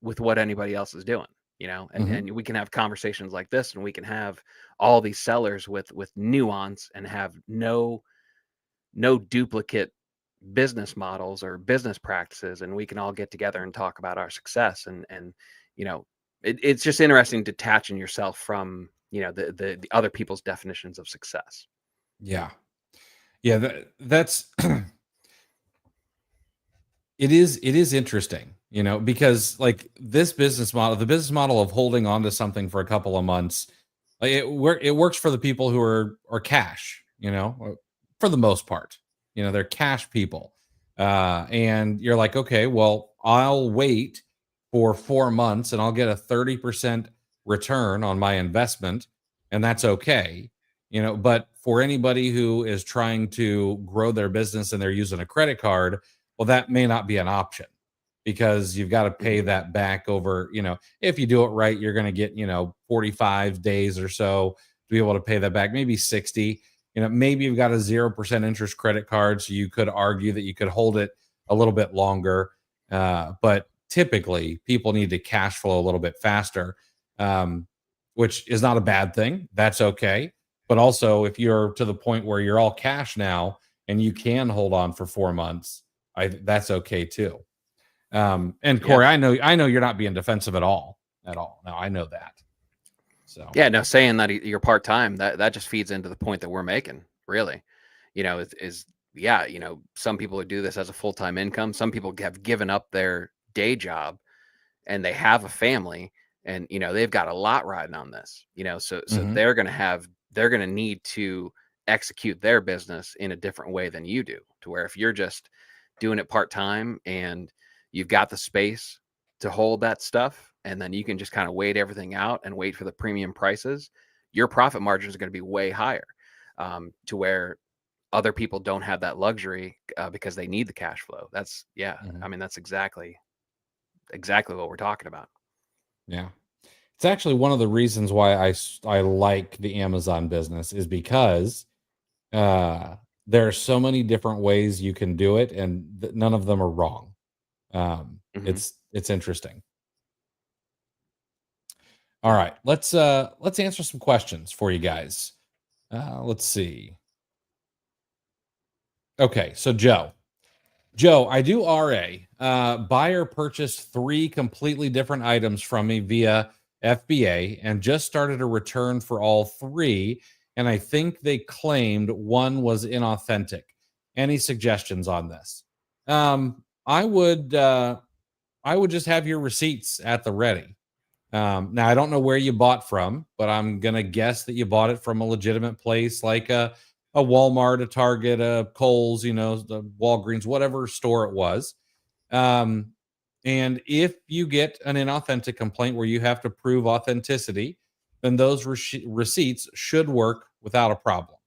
with what anybody else is doing, and we can have conversations like this, and we can have all these sellers with nuance and have no duplicate business models or business practices, and we can all get together and talk about our success. And it's just interesting detaching yourself from the other people's definitions of success. Yeah, that's it is interesting, because like this business model, the business model of holding on to something for a couple of months, like it works for the people who are cash, for the most part, they're cash people. And you're like, okay, well, I'll wait for 4 months and I'll get a 30% return on my investment, and that's okay. But for anybody who is trying to grow their business and they're using a credit card, well, that may not be an option because you've got to pay that back over, if you do it right, you're going to get, 45 days or so to be able to pay that back, maybe 60. Maybe you've got a 0% interest credit card, so you could argue that you could hold it a little bit longer. But typically, people need to cash flow a little bit faster, which is not a bad thing. That's okay. But also, if you're to the point where you're all cash now and you can hold on for 4 months, that's okay too. And Corey, I know you're not being defensive at all. No, I know that. So yeah, no, saying that you're part-time, that just feeds into the point that we're making, really. Is yeah, some people do this as a full-time income. Some people have given up their day job and they have a family, and they've got a lot riding on this. So Mhm. they're going to need to execute their business in a different way than you do, to where if you're just doing it part-time and you've got the space to hold that stuff, and then you can just kind of wait everything out and wait for the premium prices, your profit margins are going to be way higher, to where other people don't have that luxury, because they need the cash flow. Mhm. I mean, that's exactly what we're talking about. Yeah. It's actually one of the reasons why I like the Amazon business is because uh there are so many different ways you can do it, and none of them are wrong. Hmm. It's interesting. All right, let's answer some questions for you guys. Let's see. Okay, so Joe, I do RA. Buyer purchased 3 completely different items from me via FBA and just started a return for all 3. And I think they claimed one was inauthentic. Any suggestions on this? Um, I would I would just have your receipts at the ready. Now I don't know where you bought from, but I'm gonna guess that you bought it from a legitimate place like a Walmart, a Target, a Kohl's, the Walgreens, whatever store it was. Um, and if you get an inauthentic complaint where you have to prove authenticity, then those receipts should work without a problem.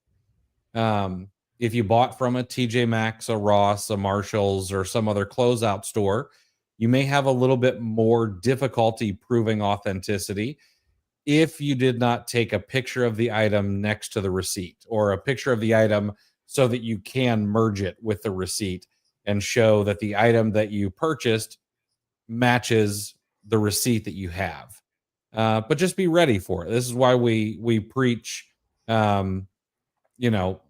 Um, if you bought from a TJ Maxx, a Ross, a Marshalls, or some other closeout store, you may have a little bit more difficulty proving authenticity if you did not take a picture of the item next to the receipt, or a picture of the item so that you can merge it with the receipt and show that the item that you purchased matches the receipt that you have. But just be ready for it. This is why we preach. Um, you know,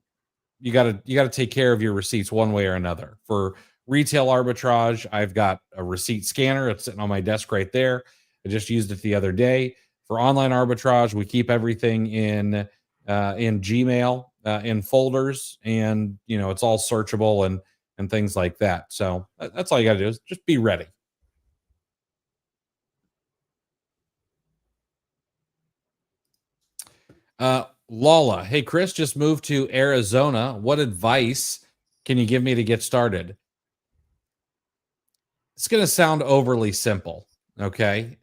you got to take care of your receipts one way or another. For retail arbitrage, I've got a receipt scanner. It's sitting on my desk right there. I just used it the other day. For online arbitrage, we keep everything in Gmail, in folders, and it's all searchable and things like that. So that's all you got to do is just be ready. Lala, hey Chris, just moved to Arizona. What advice can you give me to get started? It's going to sound overly simple. Okay.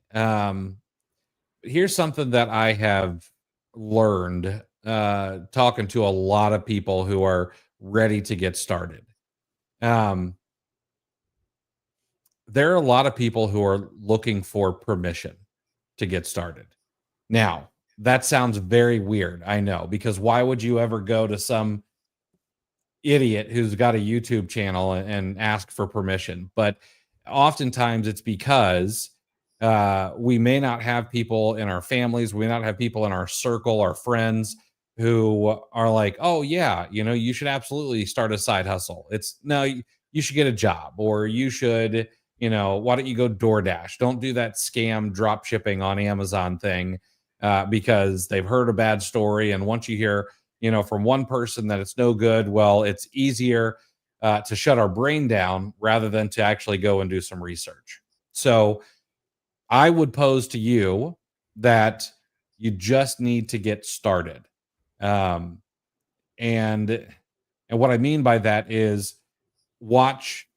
Here's something that I have learned talking to a lot of people who are ready to get started. Um, there are a lot of people who are looking for permission to get started. Now, that sounds very weird. I know, because why would you ever go to some idiot who's got a YouTube channel and ask for permission? But oftentimes it's because we may not have people in our families, we may not have people in our circle, our friends who are like, oh, yeah, you should absolutely start a side hustle. It's no, you should get a job, or you should, why don't you go DoorDash? Don't do that scam drop shipping on Amazon thing, because they've heard a bad story. And once you hear from one person that it's no good, well, it's easier to shut our brain down rather than to actually go and do some research. So I would pose to you that you just need to get started. Um, and and what I mean by that is watch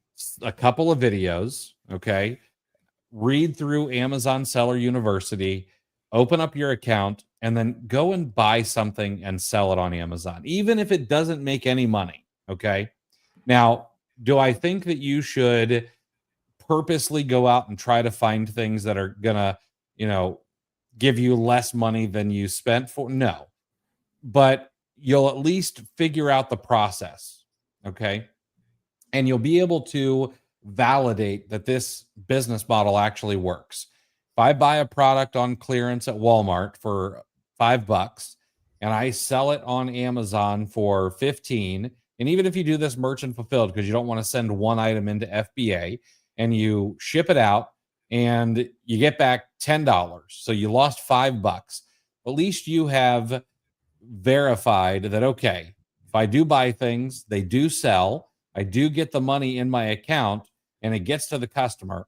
a couple of videos, okay? Read through Amazon Seller University, open up your account, and then go and buy something and sell it on Amazon, even if it doesn't make any money. Okay. Now, do I think that you should purposely go out and try to find things that are going to, you know, give you less money than you spent for? No, but you'll at least figure out the process. Okay. And you'll be able to validate that this business model actually works. If I buy a product on clearance at Walmart for $5 and I sell it on Amazon for 15, and even if you do this merchant fulfilled because you don't want to send one item into FBA, and you ship it out and you get back $10, so you lost $5, at least you have verified that, okay, if I do buy things, they do sell, I do get the money in my account, and it gets to the customer.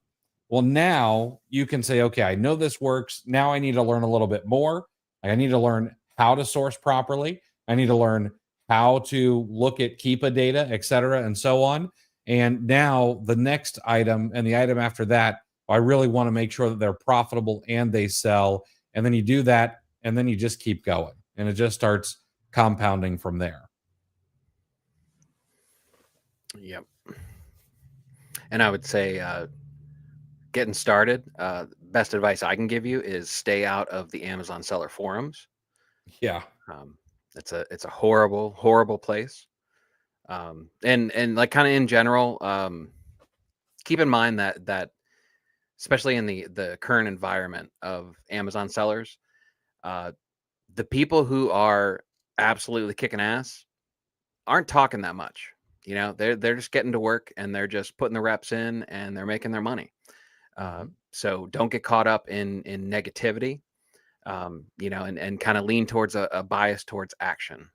Well, now you can say, okay, I know this works. Now I need to learn a little bit more. I need to learn how to source properly. I need to learn how to look at Keepa data, et cetera, and so on. And now the next item and the item after that, I really want to make sure that they're profitable and they sell. And then you do that, and then you just keep going. And it just starts compounding from there. Yep. And I would say, getting started, best advice I can give you is stay out of the Amazon seller forums. Yeah. It's a horrible place. And like kind of in general, keep in mind that especially in the current environment of Amazon sellers, the people who are absolutely kicking ass aren't talking that much. They're just getting to work, and they're just putting the reps in, and they're making their money. So don't get caught up in negativity, and kind of lean towards a bias towards action.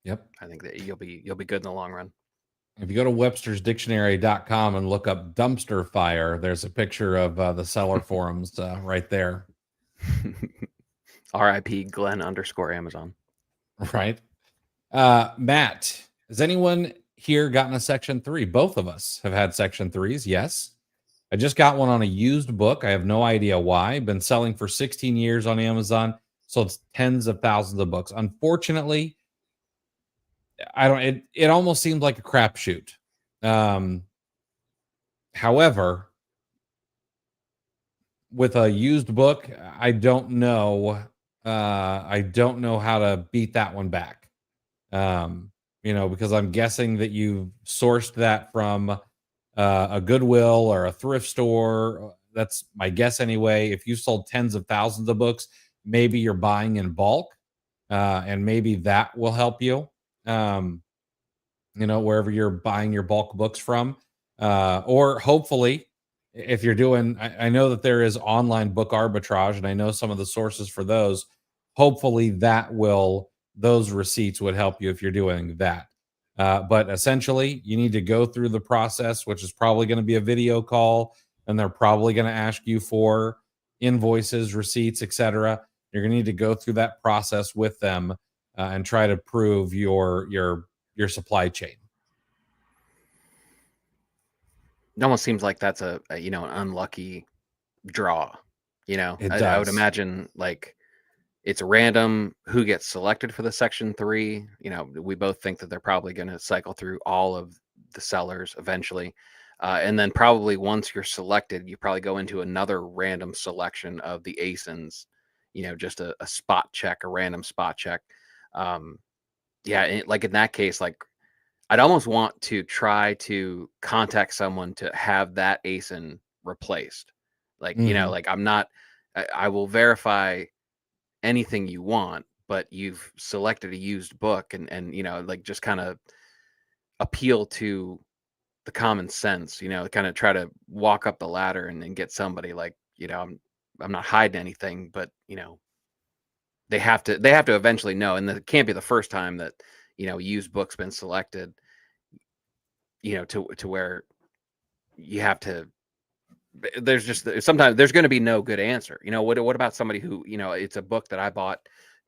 Yep. I think that you'll be good in the long run. If you go to webstersdictionary.com and look up dumpster fire, there's a picture of the seller forums right there. RIP Glenn _Amazon. Right. Matt, has anyone here gotten a section 3? Both of us have had section 3s. Yes. I just got one on a used book. I have no idea why. Been selling for 16 years on Amazon. So it's tens of thousands of books. Unfortunately, it almost seems like a crapshoot. However, with a used book, I don't know how to beat that one back. Because I'm guessing that you sourced that from a Goodwill or a thrift store. That's my guess anyway. If you sold tens of thousands of books, maybe you're buying in bulk, and maybe that will help you. Wherever you're buying your bulk books from, or hopefully, if you're doing, I know that there is online book arbitrage, and I know some of the sources for those. Hopefully, those receipts would help you if you're doing that. But essentially, you need to go through the process, which is probably going to be a video call, and they're probably going to ask you for invoices, receipts, etc. You're going to need to go through that process with them and try to prove your supply chain. It almost seems like that's an unlucky draw. It I would does. imagine like it's random who gets selected for the section 3. We both think that they're probably going to cycle through all of the sellers eventually. And then probably once you're selected, you probably go into another random selection of the ASINs, just a spot check, a random spot check. Like in that case, like I'd almost want to try to contact someone to have that ASIN replaced. Like, like I will verify anything you want, but you've selected a used book, and like just kind of appeal to the common sense, kind of try to walk up the ladder and get somebody like, I'm not hiding anything, but they have to eventually know, and it can't be the first time that used book's been selected, to where you have to. There's just sometimes there's going to be no good answer. What about somebody who it's a book that I bought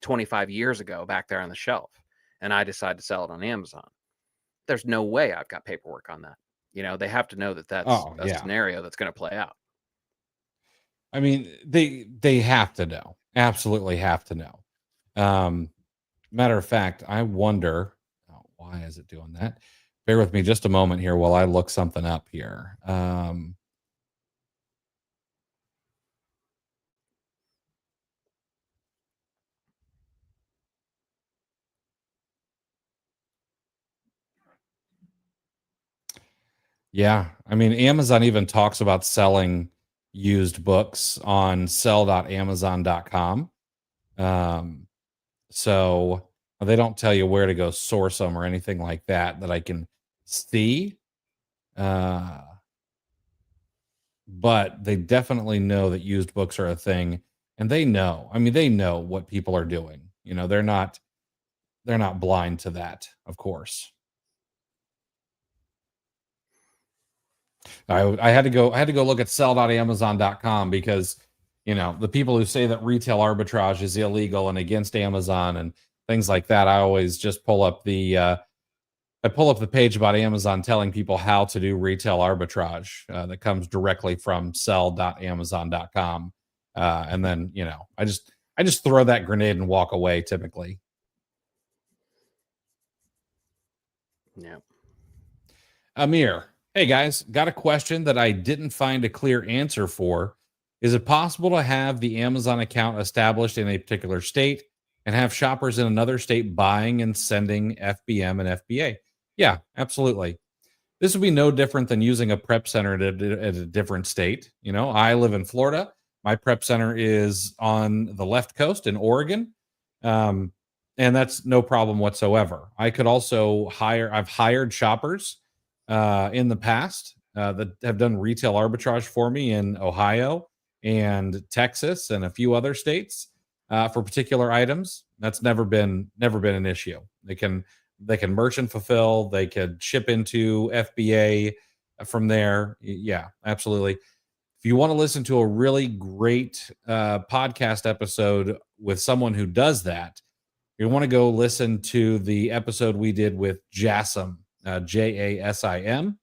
25 years ago back there on the shelf, and I decide to sell it on Amazon. There's no way I've got paperwork on that. They have to know that that's a scenario that's going to play out. I mean, they have to know. Absolutely have to know. Matter of fact, I wonder, why is it doing that? Bear with me just a moment here while I look something up here. Yeah. I mean, Amazon even talks about selling used books on sell.amazon.com. So they don't tell you where to go source them or anything like that I can see. But they definitely know that used books are a thing, and they know what people are doing. They're not blind to that, of course. I had to go look at sell.amazon.com because the people who say that retail arbitrage is illegal and against Amazon and things like that, I always just pull up the page about Amazon telling people how to do retail arbitrage that comes directly from sell.amazon.com. And then, I just throw that grenade and walk away typically. Yeah. Amir, hey guys, got a question that I didn't find a clear answer for. Is it possible to have the Amazon account established in a particular state and have shoppers in another state buying and sending FBM and FBA? Yeah, absolutely. This would be no different than using a prep center at a different state. I live in Florida. My prep center is on the left coast in Oregon. And that's no problem whatsoever. I could also I've hired shoppers in the past that have done retail arbitrage for me in Ohio and Texas and a few other states for particular items. That's never been an issue. They can merchant fulfill. They could ship into FBA from there. Yeah, absolutely. If you want to listen to a really great podcast episode with someone who does that, you want to go listen to the episode we did with Jasim, Jasim.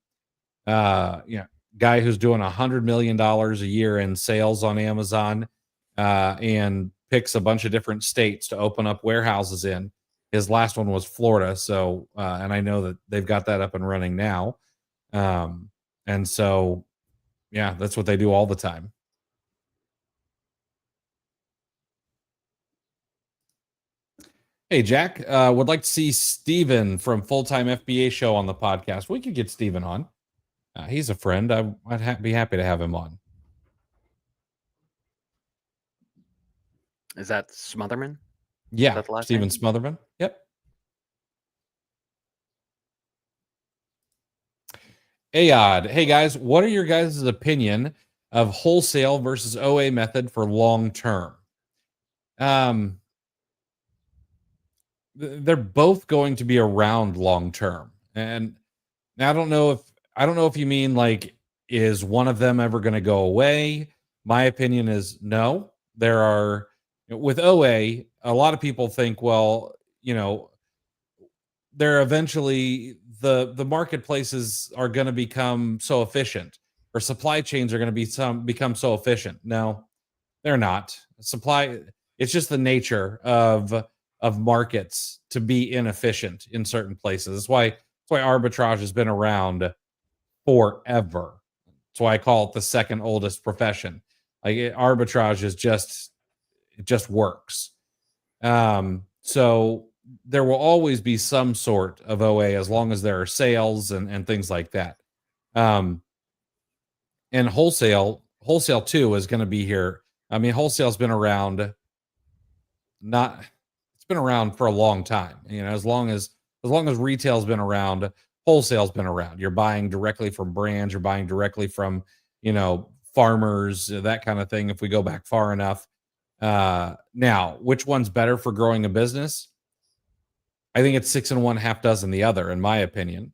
Guy who's doing $100 million a year in sales on Amazon and picks a bunch of different states to open up warehouses in. His last one was Florida. So, and I know that they've got that up and running now. And so, yeah, that's what they do all the time. Hey, Jack, would like to see Steven from Full-Time FBA Show on the podcast. We could get Steven on. He's a friend. I'd be happy to have him on. Is that Smotherman? Yeah, that the last Steven name? Smotherman. Yep. Ayod. Hey, guys, what are your guys' opinion of wholesale versus OA method for long term? They're both going to be around long term, and I don't know if you mean like, is one of them ever going to go away? My opinion is no. There are, with OA, a lot of people think, well, they're eventually the marketplaces are going to become so efficient, or supply chains are going to become so efficient. No, they're not. It's just the nature of markets to be inefficient in certain places. That's why arbitrage has been around forever. That's why I call it the second oldest profession. Arbitrage is it just works. So there will always be some sort of OA as long as there are sales and things like that. And wholesale too is going to be here. I mean, wholesale's been around. It's been around for a long time. As long as retail's been around, wholesale's been around. You're buying directly from brands. You're buying directly from farmers, that kind of thing. If we go back far enough. Now, which one's better for growing a business? I think it's 6 and 1, half dozen the other, in my opinion.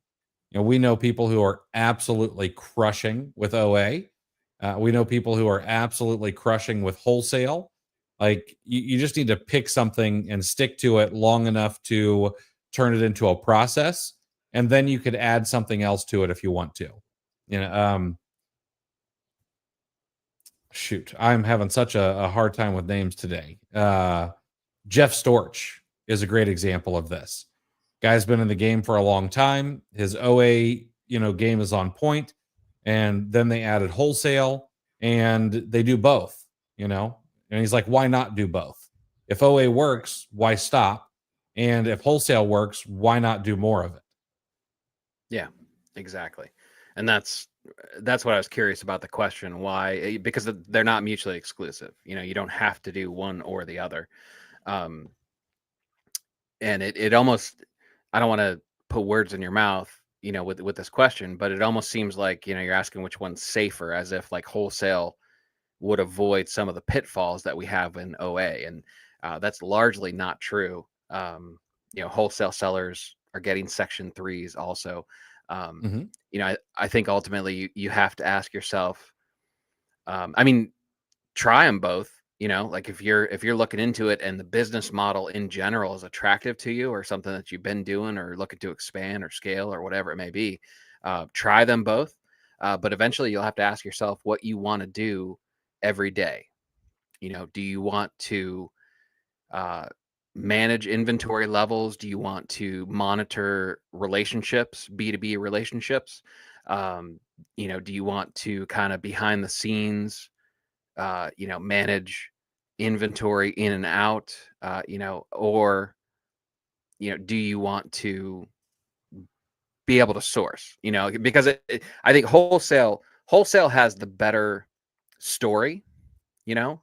We know people who are absolutely crushing with OA. We know people who are absolutely crushing with wholesale. Like you just need to pick something and stick to it long enough to turn it into a process, and then you could add something else to it if you want to. Shoot, I'm having such a hard time with names today. Jeff Storch is a great example of this. Guy's been in the game for a long time. His OA, game is on point. And then they added wholesale, and they do both, and he's like, why not do both? If OA works, why stop? And if wholesale works, why not do more of it? Yeah, exactly. And that's what I was curious about the question. Why? Because they're not mutually exclusive. You don't have to do one or the other. And it almost, I don't want to put words in your mouth, with this question, but it almost seems like, you're asking which one's safer, as if like wholesale would avoid some of the pitfalls that we have in OA. And that's largely not true. wholesale sellers are getting section 3s also. Hmm. I think ultimately you have to ask yourself, I mean, try them both. Like if you're looking into it and the business model in general is attractive to you, or something that you've been doing or looking to expand or scale or whatever it may be, try them both. But eventually you'll have to ask yourself what you want to do every day. Do you want to uh, manage inventory levels? Do you want to monitor relationships, B2B relationships? Do you want to kind of behind the scenes, manage inventory in and out, or, do you want to be able to source, because I think wholesale has the better story,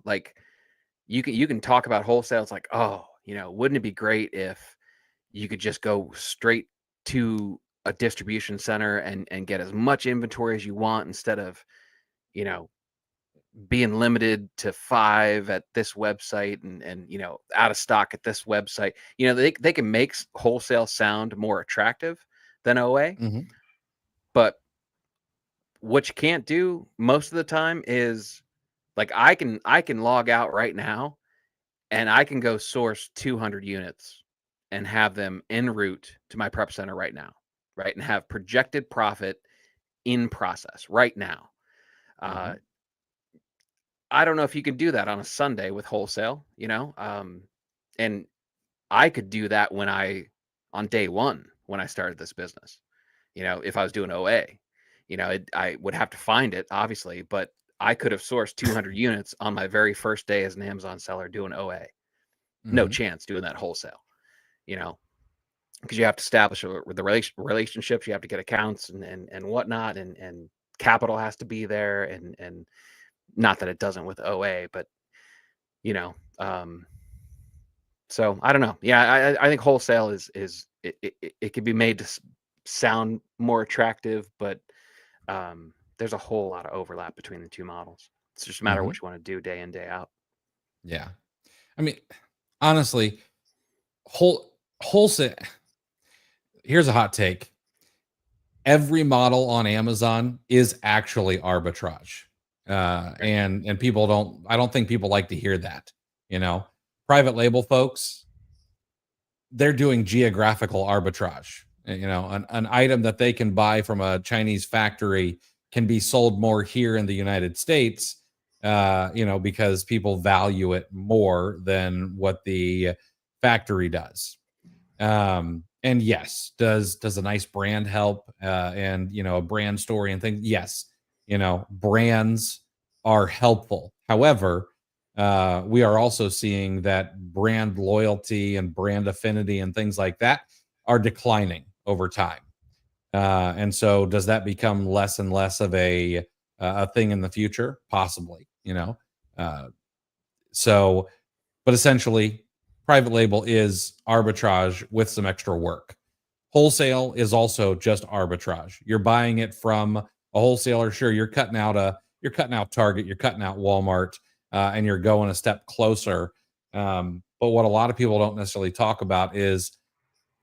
like you can talk about wholesale. It's like, oh, wouldn't it be great if you could just go straight to a distribution center and get as much inventory as you want, instead of, you know, being limited to 5 at this website and out of stock at this website. They can make wholesale sound more attractive than OA, Hmm. but what you can't do most of the time is, like, I can log out right now and I can go source 200 units and have them en route to my prep center right now, right? And have projected profit in process right now. Uh, Hmm. I don't know if you can do that on a Sunday with wholesale, and I could do that on day one when I started this business, if I was doing OA, I would have to find it, obviously, but I could have sourced 200 units on my very first day as an Amazon seller doing OA. No Hmm. chance doing that wholesale, you know, because you have to establish the relationships, you have to get accounts and whatnot, and capital has to be there, and not that it doesn't with OA, but you know, um, so I don't know. Yeah, I think wholesale it can be made to sound more attractive, but there's a whole lot of overlap between the two models. It's just a matter of Hmm. what you want to do day in, day out. Yeah. I mean, honestly, wholesale. Here's a hot take: every model on Amazon is actually arbitrage. Right. And people don't, I don't think people like to hear that. You know, private label folks, they're doing geographical arbitrage. An item that they can buy from a Chinese factory can be sold more here in the United States, because people value it more than what the factory does. And yes, does a nice brand help, and a brand story and things? Yes, brands are helpful. However, we are also seeing that brand loyalty and brand affinity and things like that are declining over time. And so, does that become less and less of a thing in the future? Possibly. Uh, so, but essentially, private label is arbitrage with some extra work. Wholesale is also just arbitrage. You're buying it from a wholesaler. Sure, you're cutting out Target, you're cutting out Walmart, and you're going a step closer. But what a lot of people don't necessarily talk about is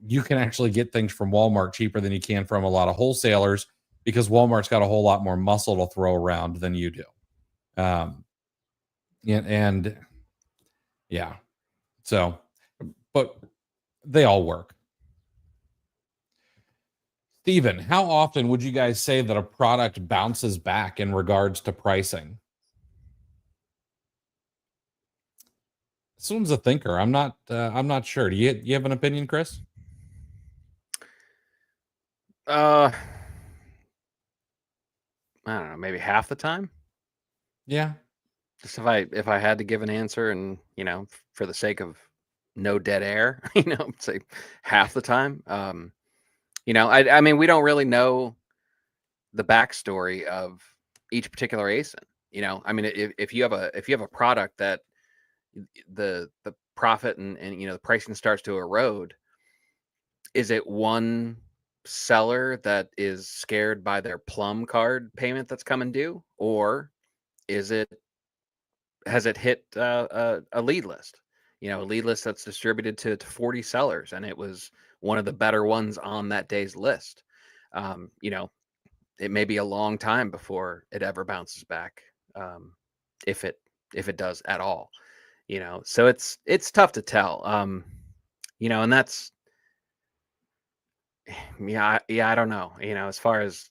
you can actually get things from Walmart cheaper than you can from a lot of wholesalers, because Walmart's got a whole lot more muscle to throw around than you do. Um, and yeah, so, but they all work. Steven, how often would you guys say that a product bounces back in regards to pricing? This one's a thinker. I'm not sure. Do you have an opinion, Chris? Uh, I don't know, maybe half the time. Yeah. Just if I had to give an answer, and for the sake of no dead air, say half the time. I mean, we don't really know the backstory of each particular ASIN. I mean, if you have a product that the profit and the pricing starts to erode, is it one seller that is scared by their Plum card payment that's coming due, or is it has it hit a lead list? a lead list that's distributed to 40 sellers, and it was one of the better ones on that day's list. You know, it may be a long time before it ever bounces back, if it does at all. So it's tough to tell. And that's yeah, I don't know. As far as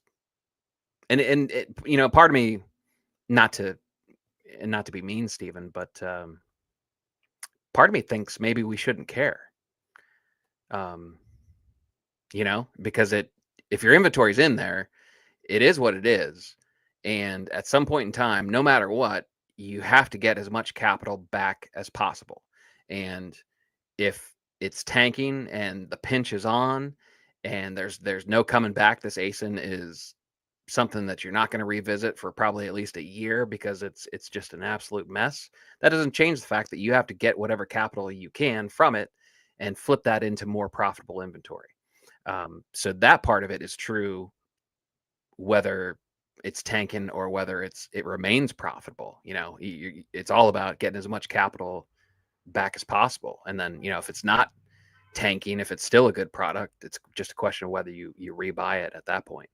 and it, part of me, not to not to be mean, Stephen, but part of me thinks maybe we shouldn't care. Um, because if your inventory's in there, it is what it is. And at some point in time, no matter what, you have to get as much capital back as possible. And if it's tanking and the pinch is on and there's no coming back, this ASIN is something that you're not going to revisit for probably at least a year because it's just an absolute mess. That doesn't change the fact that you have to get whatever capital you can from it and flip that into more profitable inventory. So that part of it is true, whether it's tanking or whether it remains profitable. It's all about getting as much capital back as possible. And then, if it's not tanking, if it's still a good product, it's just a question of whether you rebuy it at that point.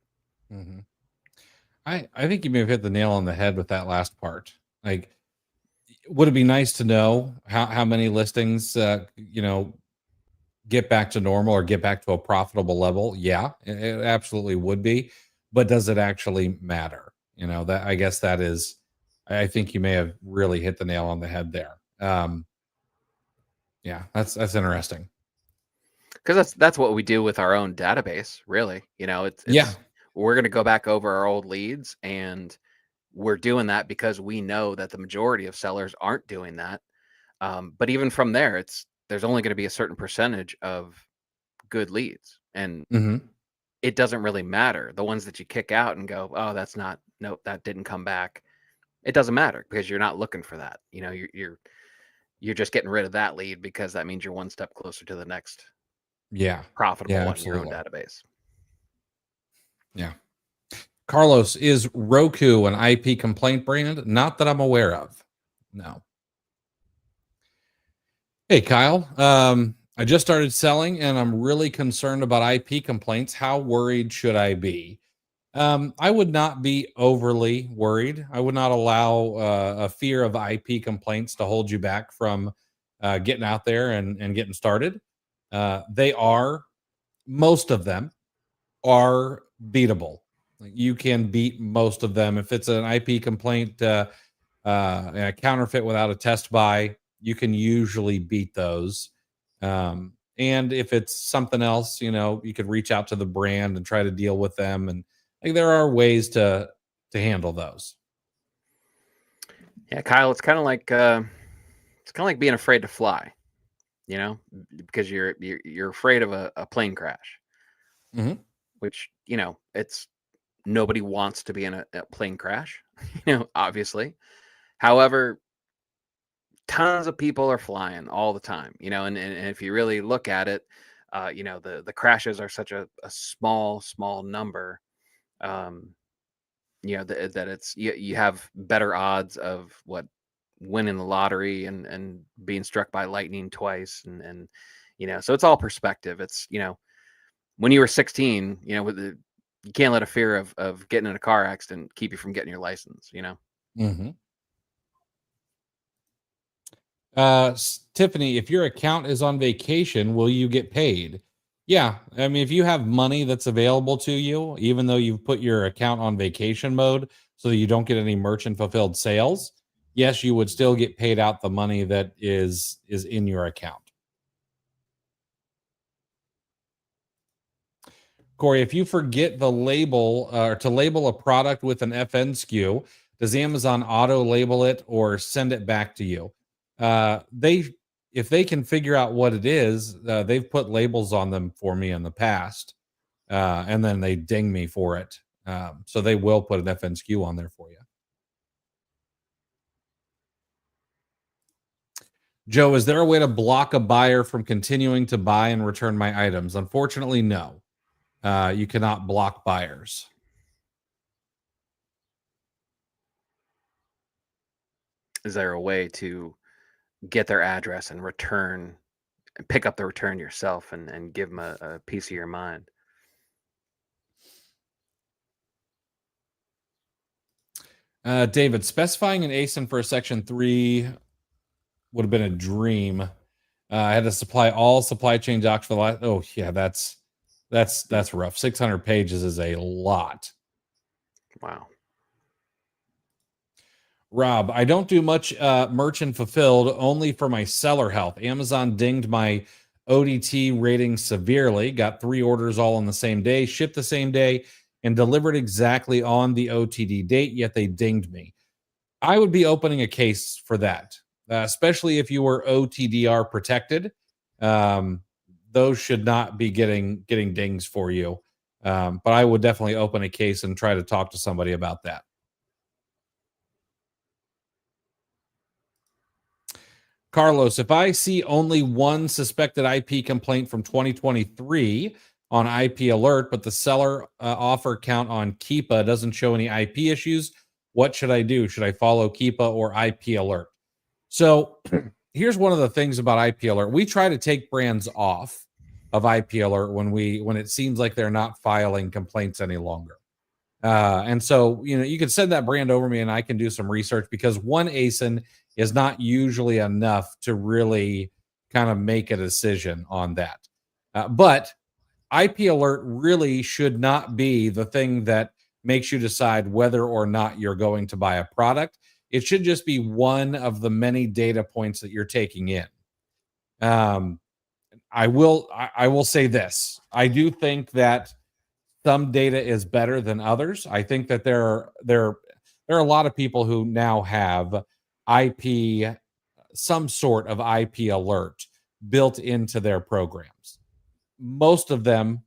Mm-hmm. I think you may have hit the nail on the head with that last part. Like, would it be nice to know how many listings, get back to normal or get back to a profitable level? Yeah, it absolutely would be. But does it actually matter? That, I guess that is, I think you may have really hit the nail on the head there. Yeah, that's interesting. Because that's what we do with our own database, really. Yeah. We're going to go back over our old leads, and we're doing that because we know that the majority of sellers aren't doing that. But even from there, there's only going to be a certain percentage of good leads, and Hmm. it doesn't really matter. The ones that you kick out and go, oh, nope, that didn't come back. It doesn't matter because you're not looking for that. You're just getting rid of that lead because that means you're one step closer to the next Yeah. profitable Yeah, one in your own absolutely. database. Yeah. Carlos, is Roku an IP complaint brand? Not that I'm aware of. No. Hey, Kyle. I just started selling and I'm really concerned about IP complaints. How worried should I be? I would not be overly worried. I would not allow a fear of IP complaints to hold you back from getting out there and getting started. Most of them are beatable. Like, you can beat most of them. If it's an IP complaint, and a counterfeit without a test buy, you can usually beat those. And if it's something else, you could reach out to the brand and try to deal with them. And like, there are ways to handle those. Yeah, Kyle, it's kind of like being afraid to fly, you know, because you're afraid of a plane crash, Hmm. which it's nobody wants to be in a plane crash, obviously. However, tons of people are flying all the time, and if you really look at it, the crashes are such a small number. Um, that it's you have better odds of winning the lottery and being struck by lightning twice, and so it's all perspective. It's when you were 16, you can't let a fear of getting in a car accident keep you from getting your license. Hmm. Tiffany, if your account is on vacation, will you get paid? Yeah. I mean, if you have money that's available to you, even though you've put your account on vacation mode so that you don't get any merchant fulfilled sales, yes, you would still get paid out the money that is in your account. Corey, if you forget the label or to label a product with an FN SKU, does Amazon auto label it or send it back to you? They, if they can figure out what it is, they've put labels on them for me in the past, and then they ding me for it. So they will put an FN SKU on there for you. Joe, is there a way to block a buyer from continuing to buy and return my items? Unfortunately, no. You cannot block buyers. Is there a way to get their address and return and pick up the return yourself and give them a piece of your mind. David, specifying an ASIN for a Section 3 would have been a dream. I had to supply all supply chain docs for the last. Oh yeah, that's rough. 600 pages is a lot. Wow. Rob, I don't do much merchant fulfilled, only for my seller health. Amazon dinged my ODT rating severely. Got 3 orders all on the same day, shipped the same day, and delivered exactly on the OTD date. Yet they dinged me. I would be opening a case for that, especially if you were OTDR protected. Those should not be getting dings for you. But I would definitely open a case and try to talk to somebody about that. Carlos, if I see only one suspected IP complaint from 2023 on IP alert, but the seller offer count on Keepa doesn't show any IP issues, what should I do? Should I follow Keepa or IP alert? So here's one of the things about IP alert. We try to take brands off of IP alert when it seems like they're not filing complaints any longer. And so, you can send that brand over me and I can do some research, because one ASIN is not usually enough to really kind of make a decision on that. But IP alert really should not be the thing that makes you decide whether or not you're going to buy a product. It should just be one of the many data points that you're taking in. I will say this. I do think that some data is better than others. I think that there are a lot of people who now have IP, some sort of IP alert built into their programs. Most of them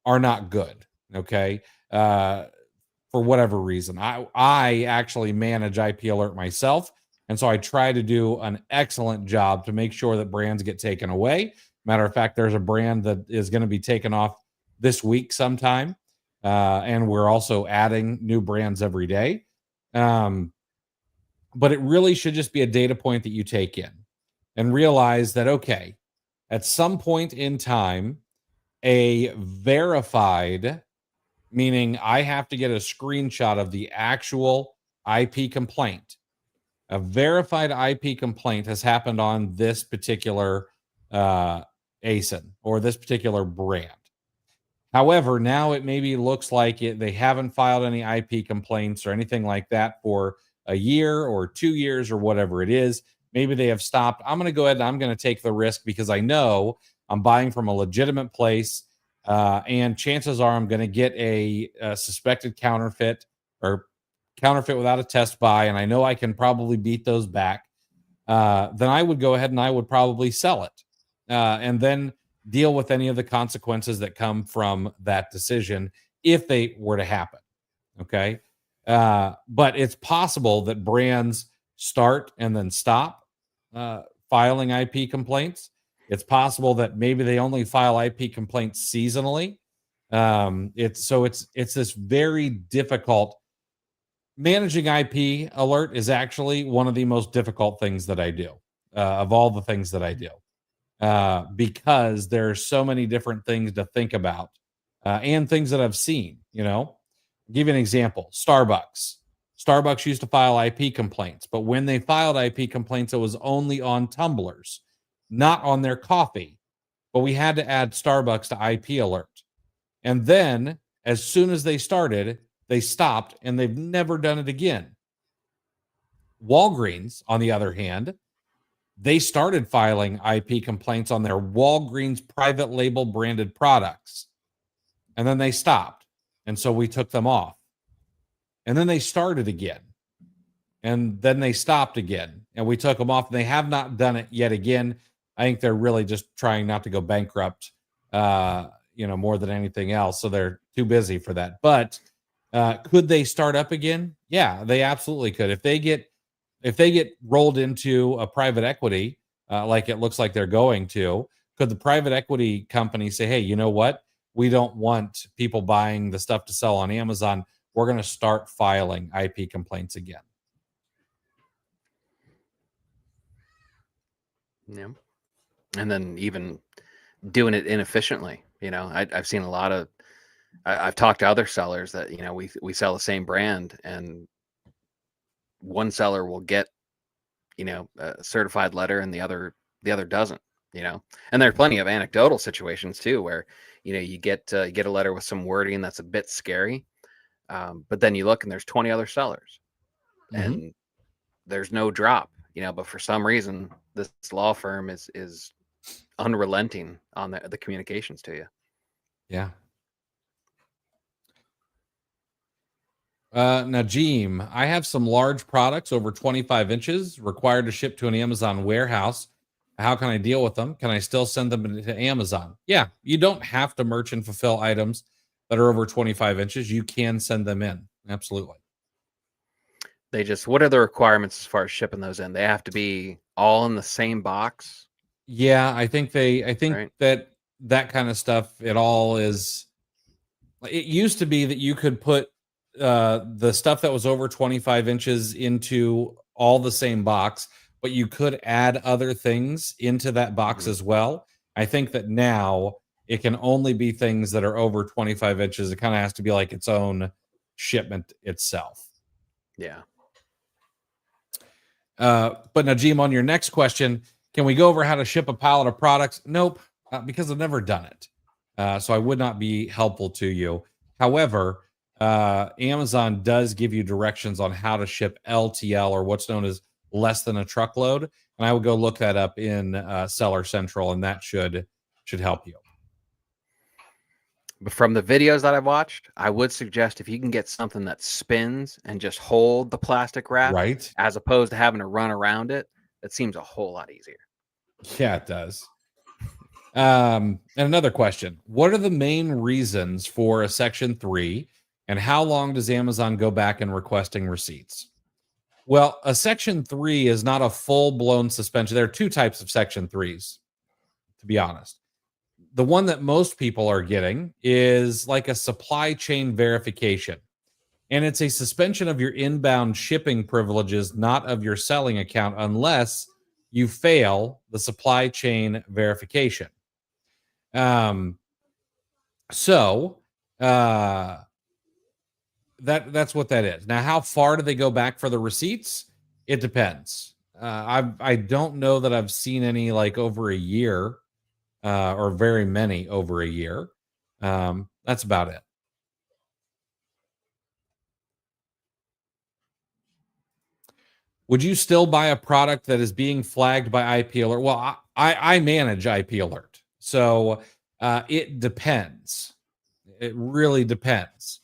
are not good. Okay. For whatever reason, I actually manage IP alert myself. And so I try to do an excellent job to make sure that brands get taken away. Matter of fact, there's a brand that is going to be taken off this week sometime. And we're also adding new brands every day. But it really should just be a data point that you take in and realize that, okay, at some point in time, a verified, meaning I have to get a screenshot of the actual IP complaint. A verified IP complaint has happened on this particular ASIN or this particular brand. However, now it maybe looks like they haven't filed any IP complaints or anything like that for a year or 2 years or whatever it is. Maybe they have stopped. I'm going to go ahead and I'm going to take the risk because I know I'm buying from a legitimate place. And chances are I'm going to get a suspected counterfeit or counterfeit without a test buy. And I know I can probably beat those back. Then I would go ahead and I would probably sell it. And then deal with any of the consequences that come from that decision if they were to happen. Okay. But it's possible that brands start and then stop filing IP complaints. It's possible that maybe they only file IP complaints seasonally. It's this very difficult. Managing IP alert is actually one of the most difficult things that I do of all the things that I do. Because there's so many different things to think about and things that I've seen, I'll give you an example. Starbucks used to file IP complaints, but when they filed IP complaints, it was only on tumblers, not on their coffee. But we had to add Starbucks to IP alert. And then as soon as they started, they stopped and they've never done it again. Walgreens, on the other hand, they started filing IP complaints on their Walgreens private label branded products. And then they stopped. And so we took them off. And then they started again. And then they stopped again. And we took them off. And they have not done it yet again. I think they're really just trying not to go bankrupt, more than anything else. So they're too busy for that. But could they start up again? Yeah, they absolutely could. If they get rolled into a private equity, like it looks like they're going to, could the private equity company say, hey, you know what? We don't want people buying the stuff to sell on Amazon. We're going to start filing IP complaints again. Yeah. And then even doing it inefficiently. I've seen a lot of. I've talked to other sellers that we sell the same brand, and one seller will get a certified letter, and the other doesn't. And there are plenty of anecdotal situations too, where you get a letter with some wording that's a bit scary, but then you look and there's 20 other sellers, Mm-hmm. and there's no drop. But for some reason, this law firm is unrelenting on the communications to you. Yeah. Najim, I have some large products over 25 inches required to ship to an Amazon warehouse. How can I deal with them? Can I still send them to Amazon? Yeah, you don't have to merchant fulfill items that are over 25 inches. You can send them in. Absolutely. What are the requirements as far as shipping those in? They have to be all in the same box, Yeah, I think right? that kind of stuff, it used to be that you could put the stuff that was over 25 inches into all the same box, but you could add other things into that box Mhm. as well. I think that now it can only be things that are over 25 inches. It kind of has to be like its own shipment itself. Yeah. But Najim, on your next question, can we go over how to ship a pallet of products? Nope, because I've never done it. So I would not be helpful to you. However, Amazon does give you directions on how to ship LTL, or what's known as less than a truckload. And I would go look that up in Seller Central, and that should help you. But from the videos that I've watched, I would suggest if you can get something that spins and just hold the plastic wrap, Right? as opposed to having to run around it, that seems a whole lot easier. Yeah, it does. And another question: what are the main reasons for a Section 3, and how long does Amazon go back in requesting receipts? Well, a Section 3 is not a full blown suspension. There are two types of Section 3s, to be honest. The one that most people are getting is like a supply chain verification, and it's a suspension of your inbound shipping privileges, not of your selling account, unless you fail the supply chain verification. Um, so uh, that's what that is. Now, how far do they go back for the receipts? It depends. I don't know that I've seen any like over a year, or very many over a year. That's about it. Would you still buy a product that is being flagged by IP alert? Well, I manage IP alert, so it depends. It really depends.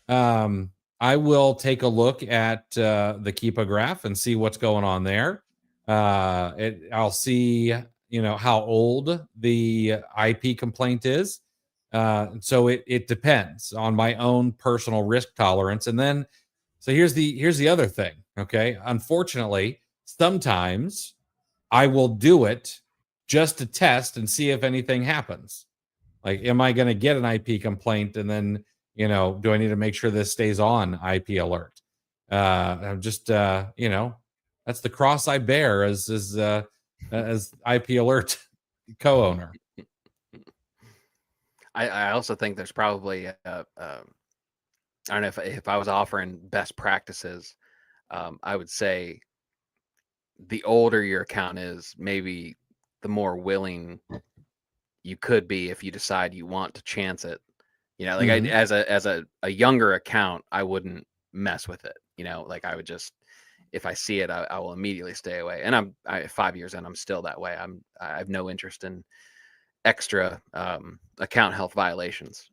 Um, I will take a look at the Keepa graph and see what's going on there. I'll see, how old the IP complaint is. So it depends on my own personal risk tolerance. And then, so here's the other thing. Okay, unfortunately, sometimes I will do it just to test and see if anything happens. Like, am I going to get an IP complaint, and then, do I need to make sure this stays on IP alert? I'm just, that's the cross I bear as IP alert co-owner. I also think there's probably I don't know if I was offering best practices, I would say the older your account is, maybe the more willing you could be if you decide you want to chance it. Like Hmm. as a younger account, I wouldn't mess with it. Like I would just, if I see it, I will immediately stay away. And 5 years in, I'm still that way. I have no interest in extra account health violations.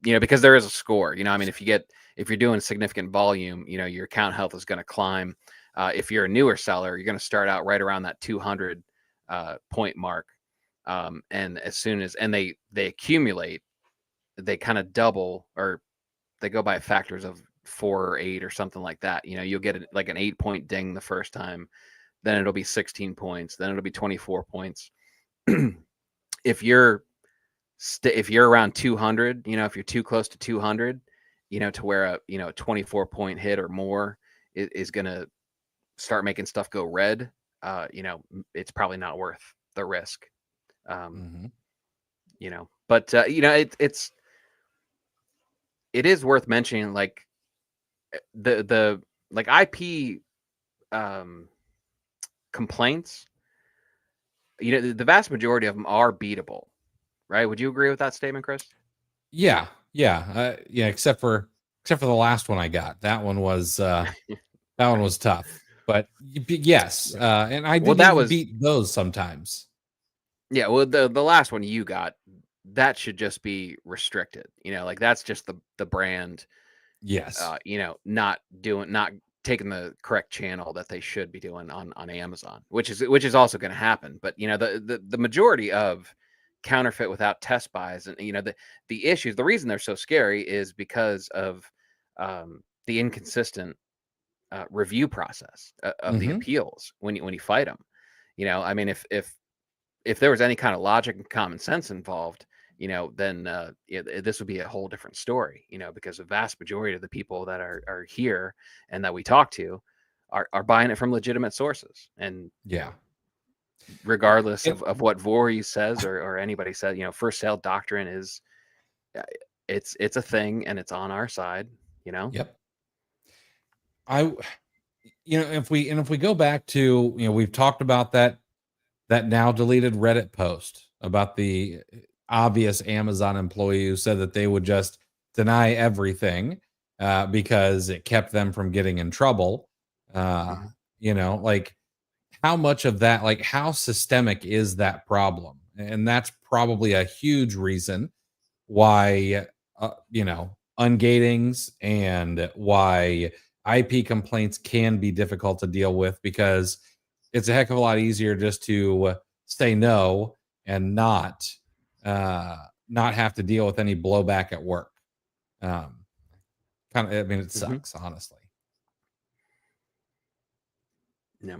Because there is a score. I mean, if you're doing significant volume, your account health is going to climb. If you're a newer seller, you're going to start out right around that 200 point mark. And as soon as they accumulate, they kind of double, or they go by factors of 4 or 8 or something like that. You'll get like an 8 point ding the first time, then it'll be 16 points, then it'll be 24 points. if you're if you're around 200, if you're too close to 200, to where a 24 point hit or more is going to start making stuff go red, it's probably not worth the risk. Mm-hmm. You know, but you know, it is worth mentioning, like the like IP complaints. You know, the vast majority of them are beatable, right? Would you agree with that statement, Chris? Yeah, yeah, yeah. Except for the last one I got. That one was tough. But yes, Right. and I Well, didn't that even was beat those sometimes. yeah. Well, the last one you got, that should just be restricted. You know, like that's just the brand. Yes. You know, not taking the correct channel that they should be doing on Amazon, which is also going to happen. But you know, the majority of counterfeit without test buys, and you know, the issues, the reason they're so scary is because of the inconsistent review process of the Mm-hmm. appeals when you fight them. You know, I mean, if there was any kind of logic and common sense involved, you know, then this would be a whole different story, you know, because the vast majority of the people that are here and that we talk to are buying it from legitimate sources. And, you Yeah. know, regardless And, of what Voorhees says or anybody says, you know, first sale doctrine is uh, it's a thing and it's on our side, you know? yep. I if we go back to, we've talked about that now deleted Reddit post about the obvious Amazon employee who said that they would just deny everything because it kept them from getting in trouble. Uh, Mhm. like how much of that, like how systemic is that problem? And that's probably a huge reason why, ungatings and why IP complaints can be difficult to deal with, because it's a heck of a lot easier just to say no and not have to deal with any blowback at work. Um, kind of, I mean, it Mhm. sucks, honestly. Yeah.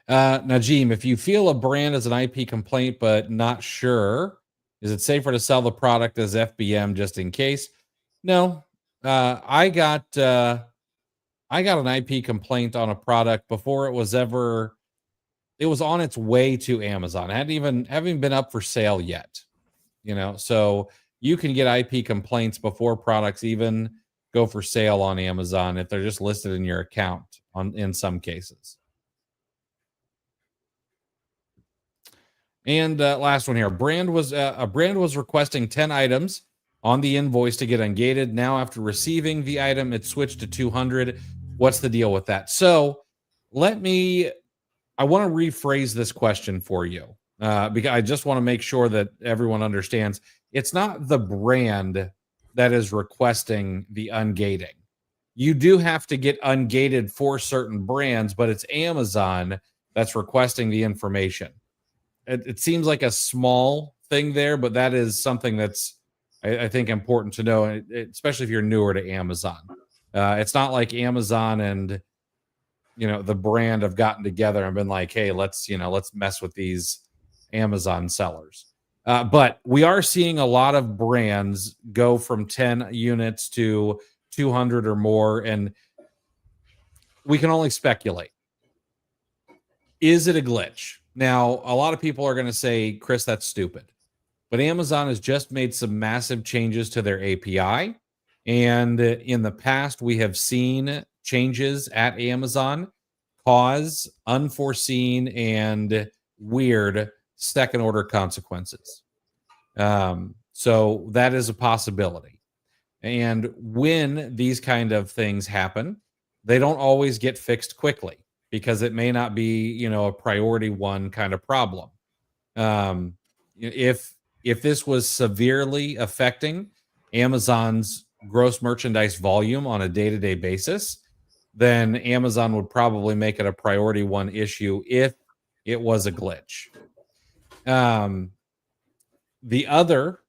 Najim, if you feel a brand is an IP complaint but not sure, is it safer to sell the product as FBM just in case? No. I got an IP complaint on a product before it was on its way to Amazon. It hadn't even haven't been up for sale yet. So you can get IP complaints before products even go for sale on Amazon if they're just listed in your account in some cases. And last one here. A brand was requesting 10 items on the invoice to get ungated. Now, after receiving the item, it switched to 200. What's the deal with that? So, I want to rephrase this question for you because I just want to make sure that everyone understands. It's not the brand that is requesting the ungating. You do have to get ungated for certain brands, but it's Amazon that's requesting the information. It seems like a small thing there, but that is something that's, I think, important to know, especially if you're newer to Amazon. It's not like Amazon and the brand have gotten together and been like, hey, let's mess with these Amazon sellers. But we are seeing a lot of brands go from 10 units to 200 or more, and we can only speculate. Is it a glitch? Now, a lot of people are going to say, Chris, that's stupid. But Amazon has just made some massive changes to their API. And in the past, we have seen changes at Amazon cause unforeseen and weird second order consequences. So that is a possibility. And when these kind of things happen, they don't always get fixed quickly because it may not be, a priority one kind of problem. Um, if this was severely affecting Amazon's gross merchandise volume on a day-to-day basis, then Amazon would probably make it a priority one issue if it was a glitch. Um, the other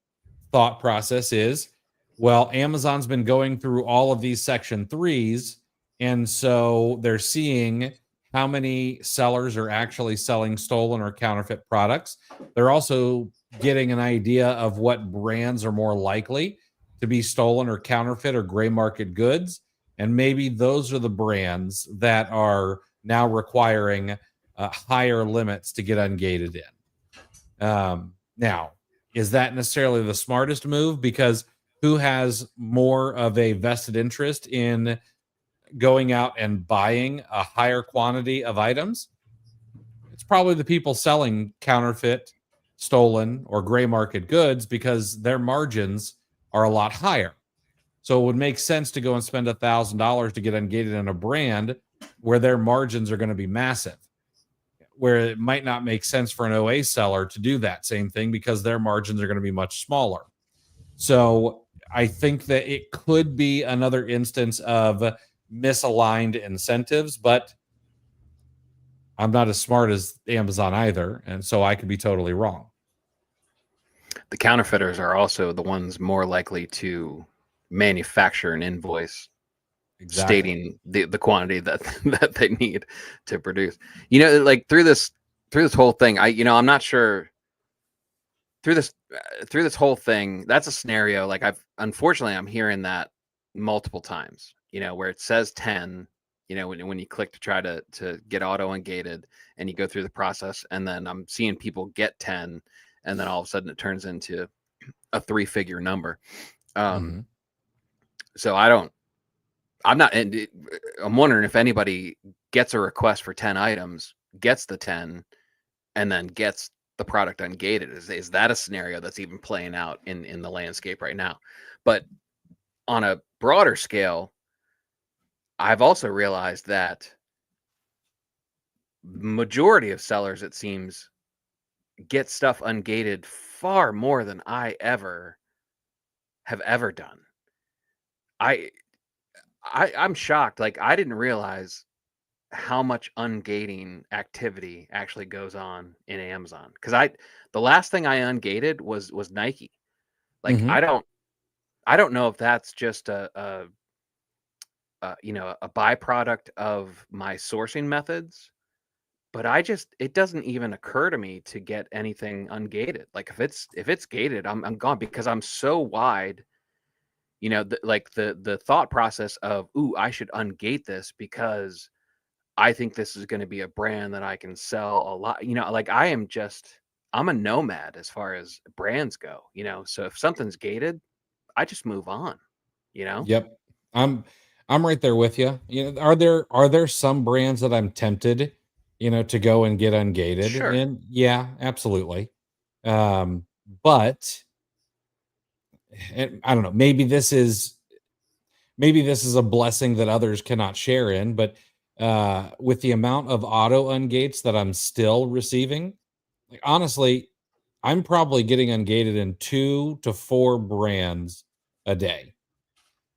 thought process is, well, Amazon's been going through all of these section 3s, and so they're seeing how many sellers are actually selling stolen or counterfeit products. They're also getting an idea of what brands are more likely to be stolen or counterfeit or gray market goods, and maybe those are the brands that are now requiring higher limits to get ungated in. Now, is that necessarily the smartest move? Because who has more of a vested interest in going out and buying a higher quantity of items? It's probably the people selling counterfeit, stolen, or gray market goods, because their margins are a lot higher. So it would make sense to go and spend $1,000 to get ungated in a brand where their margins are going to be massive, where it might not make sense for an OA seller to do that same thing because their margins are going to be much smaller. So I think that it could be another instance of misaligned incentives, but I'm not as smart as Amazon either, and so I could be totally wrong. The counterfeiters are also the ones more likely to manufacture an invoice stating the quantity that that they need to produce. Like through this whole thing, I'm not sure through this whole thing. That's a scenario like unfortunately I'm hearing that multiple times. Where it says 10. When you click to try to get auto ungated and you go through the process, and then I'm seeing people get 10, and then all of a sudden it turns into a 3-figure number. So I'm wondering if anybody gets a request for 10 items, gets the 10, and then gets the product ungated. Is that a scenario that's even playing out in the landscape right now? But on a broader scale, I've also realized that majority of sellers, it seems, get stuff ungated far more than I have ever done. I'm shocked. Like, I didn't realize how much ungating activity actually goes on in Amazon. Because the last thing I ungated was Nike. Like, I don't know if that's just a byproduct of my sourcing methods, but it doesn't even occur to me to get anything ungated. Like, if it's gated, I'm gone, because I'm so wide. The thought process of, ooh, I should ungate this because I think this is going to be a brand that I can sell a lot. Like, I'm a nomad as far as brands go. So if something's gated, I just move on. Yep. I'm right there with you. Are there some brands that I'm tempted, to go and get ungated? Sure. And yeah, absolutely. But and I don't know, maybe this is a blessing that others cannot share in, but with the amount of auto ungates that I'm still receiving, like, honestly, I'm probably getting ungated in 2 to 4 brands a day.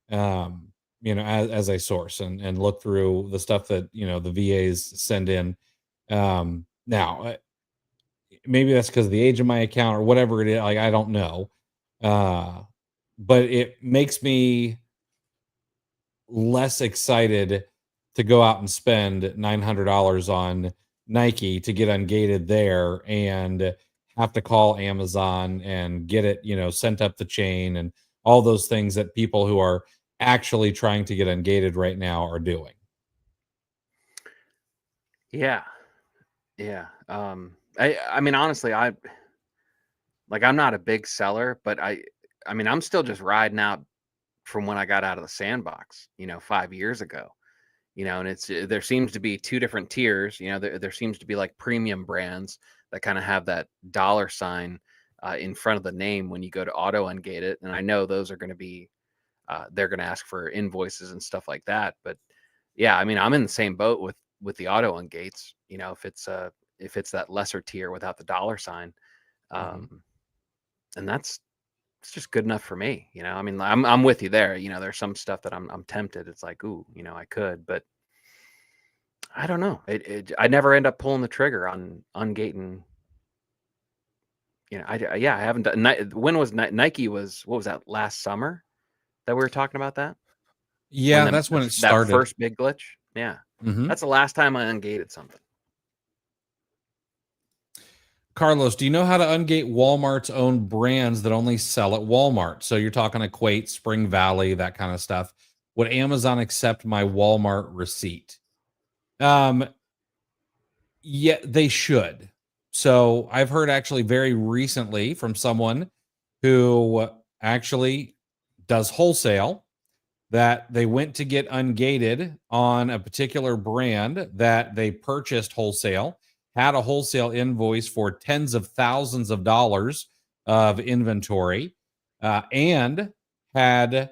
As I source and look through the stuff that, the VAs send in. Now, maybe that's because of the age of my account or whatever it is. Like, I don't know. But it makes me less excited to go out and spend $900 on Nike to get ungated there and have to call Amazon and get it, sent up the chain and all those things that people who are actually trying to get ungated right now are doing. Yeah. Yeah. I mean, honestly, I'm not a big seller, but I'm still just riding out from when I got out of the sandbox, 5 years ago. And there seems to be 2 different tiers. There seems to be like premium brands that kind of have that dollar sign in front of the name when you go to auto ungate it. And I know those are going to be, they're going to ask for invoices and stuff like that. But yeah, I'm in the same boat with the auto ungates. If it's that lesser tier without the dollar sign, and it's just good enough for me. I'm with you there. There's some stuff that I'm tempted. It's like, ooh, I could, but I don't know. I never end up pulling the trigger on ungating. I haven't done. When was Nike? What was that, last summer that we were talking about that? Yeah, that's when it That started. first big glitch. Yeah, that's the last time I ungated something. Carlos, do you know how to ungate Walmart's own brands that only sell at Walmart? So you're talking Equate, Spring Valley, that kind of stuff. Would Amazon accept my Walmart receipt? Yeah, they should. So I've heard actually very recently from someone who actually does wholesale that they went to get ungated on a particular brand that they purchased wholesale, had a wholesale invoice for tens of thousands of dollars of inventory, and had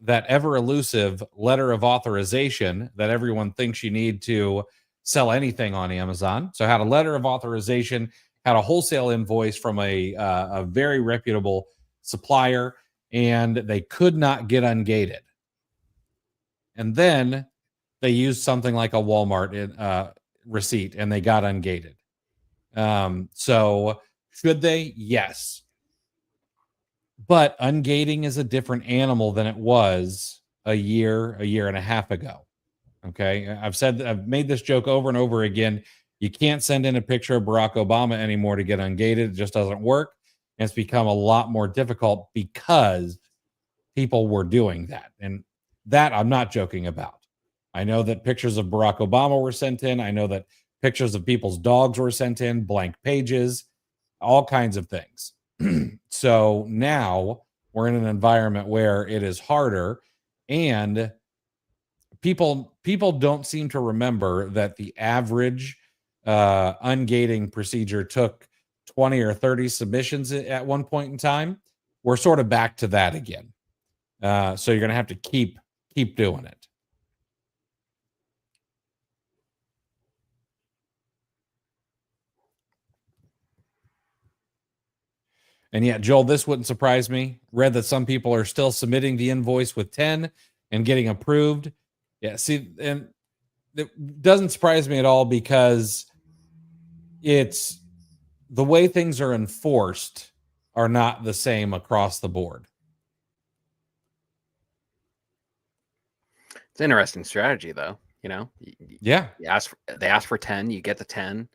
that ever elusive letter of authorization that everyone thinks you need to sell anything on Amazon. So had a letter of authorization, had a wholesale invoice from a very reputable supplier, and they could not get ungated. And then they used something like a Walmart receipt, and they got ungated. So should they? Yes. But ungating is a different animal than it was a year and a half ago. Okay. I've made this joke over and over again. You can't send in a picture of Barack Obama anymore to get ungated. It just doesn't work. And it's become a lot more difficult because people were doing that. And that I'm not joking about. I know that pictures of Barack Obama were sent in. I know that pictures of people's dogs were sent in, blank pages, all kinds of things. So now we're in an environment where it is harder, and people don't seem to remember that the average ungating procedure took 20 or 30 submissions at one point in time. We're sort of back to that again. So you're going to have to keep doing it. And yet, Joel, this wouldn't surprise me. Read that some people are still submitting the invoice with 10 and getting approved. Yeah, see, and it doesn't surprise me at all because it's the way things are enforced are not the same across the board. It's an interesting strategy, though. Yeah. They ask for 10, you get the 10,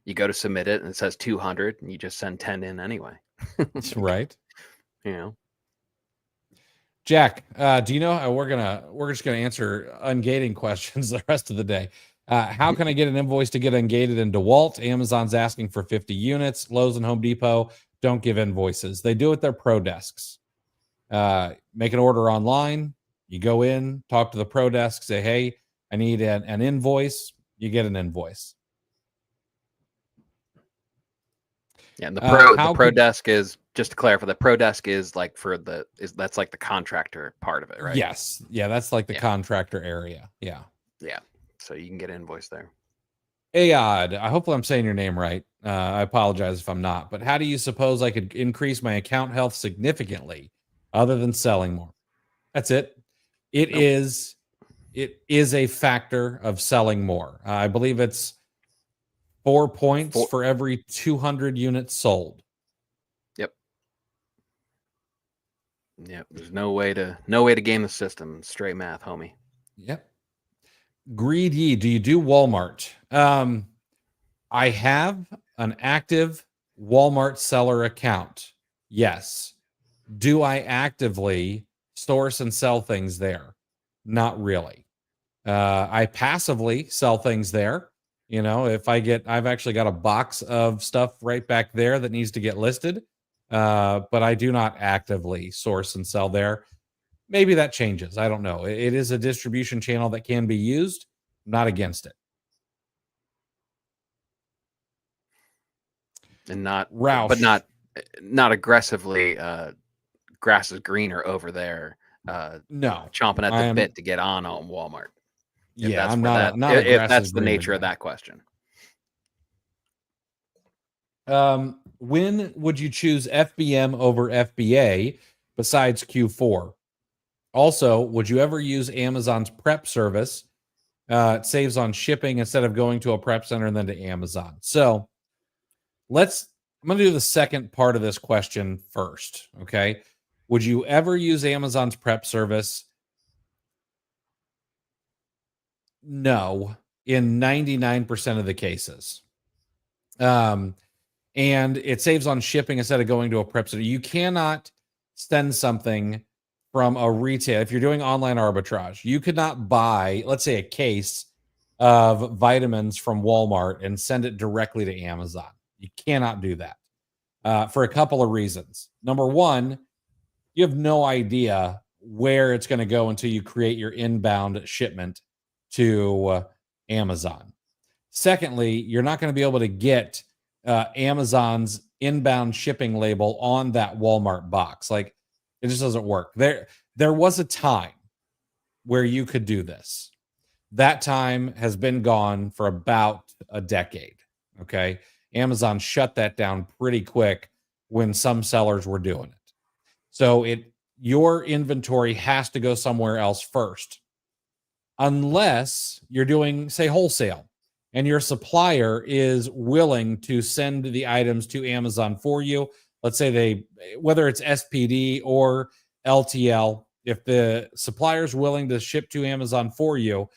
you go to submit it, and it says 200, and you just send 10 in anyway. Right. Jack, do you know we're just gonna answer ungating questions the rest of the day. How can I get an invoice to get ungated in DeWalt? Amazon's asking for 50 units. Lowe's and Home Depot don't give invoices. They do it their pro desks. Make an order online. You go in, talk to the pro desk, say, hey, I need an invoice. You get an invoice. Yeah, and the pro desk is, just to clarify, the pro desk is like that's like the contractor part of it, right? Yes. Yeah, that's like the contractor area. Yeah. Yeah. So you can get an invoice there. Ayod, I hope I'm saying your name right. I apologize if I'm not, but how do you suppose I could increase my account health significantly other than selling more? That's it. It is a factor of selling more. I believe it's 4 points for every 200 units sold. Yep. There's no way to game the system. Straight math, homie. Yep. Greedy, do you do Walmart? I have an active Walmart seller account. Yes. Do I actively source and sell things there? Not really. I passively sell things there. If I've actually got a box of stuff right back there that needs to get listed. But I do not actively source and sell there. Maybe that changes. I don't know. It is a distribution channel that can be used. I'm not against it. And not Roush. But not aggressively. Grass is greener over there. No, chomping at the bit to get on Walmart. I'm not if that's the nature of that question. When would you choose FBM over FBA besides Q4? Also, would you ever use Amazon's prep service? It saves on shipping instead of going to a prep center and then to Amazon. So I'm going to do the second part of this question first. Okay. Would you ever use Amazon's prep service? No, in 99% of the cases. And it saves on shipping instead of going to a prep center. You cannot send something from a retail. If you're doing online arbitrage, you could not buy, let's say, a case of vitamins from Walmart and send it directly to Amazon. You cannot do that for a couple of reasons. Number one, you have no idea where it's going to go until you create your inbound shipment to Amazon. Secondly, you're not going to be able to get Amazon's inbound shipping label on that Walmart box. Like, it just doesn't work. There was a time where you could do this. That time has been gone for about a decade. Okay. Amazon shut that down pretty quick when some sellers were doing it. So your inventory has to go somewhere else first, unless you're doing, say, wholesale, and your supplier is willing to send the items to Amazon for you. Let's say whether it's SPD or LTL, if the supplier is willing to ship to Amazon for you,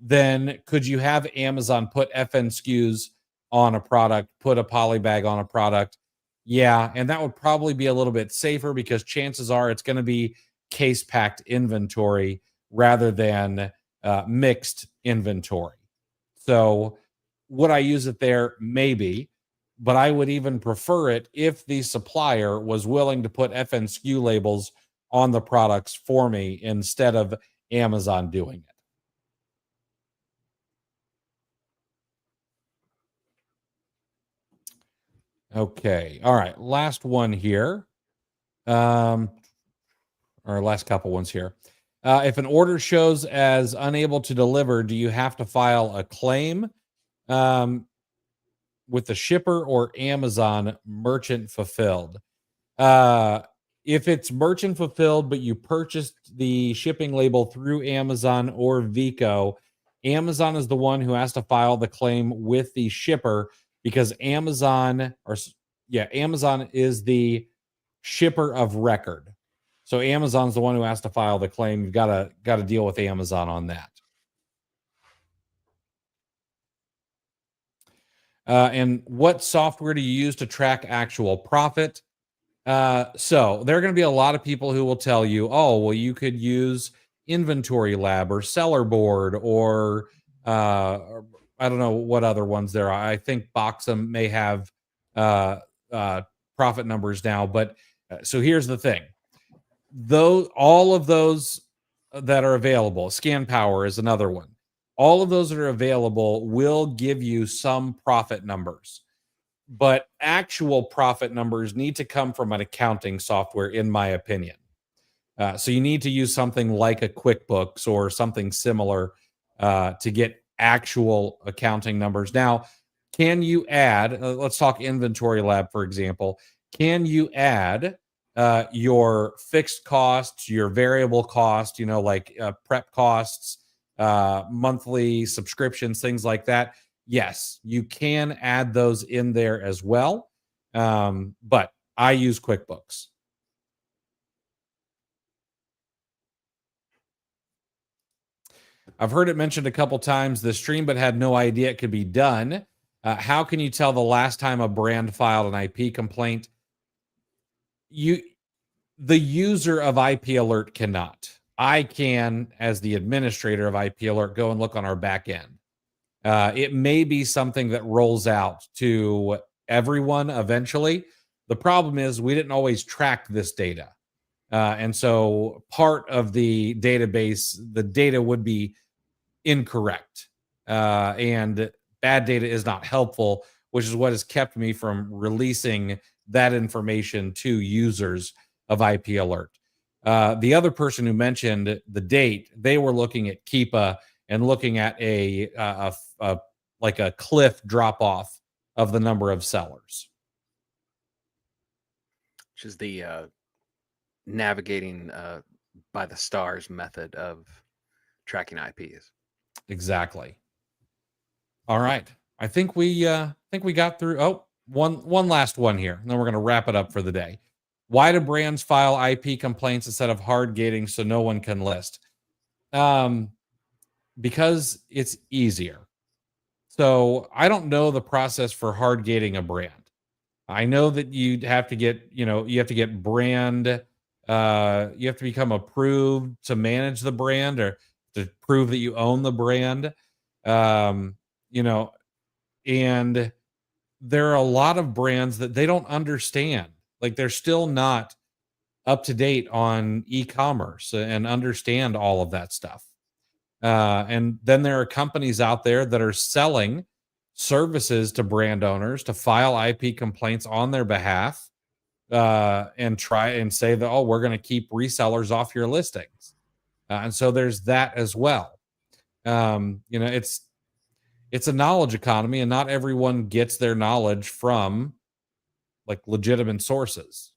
then could you have Amazon put FN SKUs on a product, put a poly bag on a product? Yeah, and that would probably be a little bit safer because chances are it's going to be case packed inventory rather than mixed inventory. So would I use it there? Maybe, but I would even prefer it if the supplier was willing to put FN SKU labels on the products for me instead of Amazon doing it. Okay. All right. Last one here. Or last couple ones here. If an order shows as unable to deliver, do you have to file a claim with the shipper or Amazon merchant fulfilled? If it's merchant fulfilled, but you purchased the shipping label through Amazon or Vico, Amazon is the one who has to file the claim with the shipper because Amazon is the shipper of record. So Amazon's the one who has to file the claim. You've got to deal with Amazon on that. And what software do you use to track actual profit? So there are going to be a lot of people who will tell you, oh, well, you could use Inventory Lab or Seller Board or I don't know what other ones there are. I think Boxum may have profit numbers now, but so here's the thing. All of those that are available, Scan Power is another one. All of those that are available will give you some profit numbers, but actual profit numbers need to come from an accounting software, in my opinion. So you need to use something like a QuickBooks or something similar to get actual accounting numbers. Now, can you add, let's talk Inventory Lab, for example. Can you add your fixed costs, your variable cost, like prep costs, monthly subscriptions, things like that? Yes, you can add those in there as well. But I use QuickBooks. I've heard it mentioned a couple times this stream, but had no idea it could be done. How can you tell the last time a brand filed an IP complaint? The user of IP Alert cannot. I can, as the administrator of IP Alert, go and look on our back end. It may be something that rolls out to everyone eventually. The problem is we didn't always track this data. And so part of the database, the data would be incorrect. And bad data is not helpful, which is what has kept me from releasing that information to users of IP Alert. The other person who mentioned the date, they were looking at Keepa and looking at like a cliff drop off of the number of sellers, which is the navigating by the stars method of tracking IPs. Exactly. All right. I think we got through. One last one here, and then we're going to wrap it up for the day. Why do brands file IP complaints instead of hard gating so no one can list? Because it's easier. So I don't know the process for hard gating a brand. I know that you'd have to get, you have to get brand, you have to become approved to manage the brand or to prove that you own the brand. You know, and there are a lot of brands that they don't understand. Like they're still not up to date on e-commerce and understand all of that stuff. And then there are companies out there that are selling services to brand owners to file IP complaints on their behalf, and try and say that, oh, we're going to keep resellers off your listings. And so there's that as well. It's a knowledge economy, and not everyone gets their knowledge from like legitimate sources.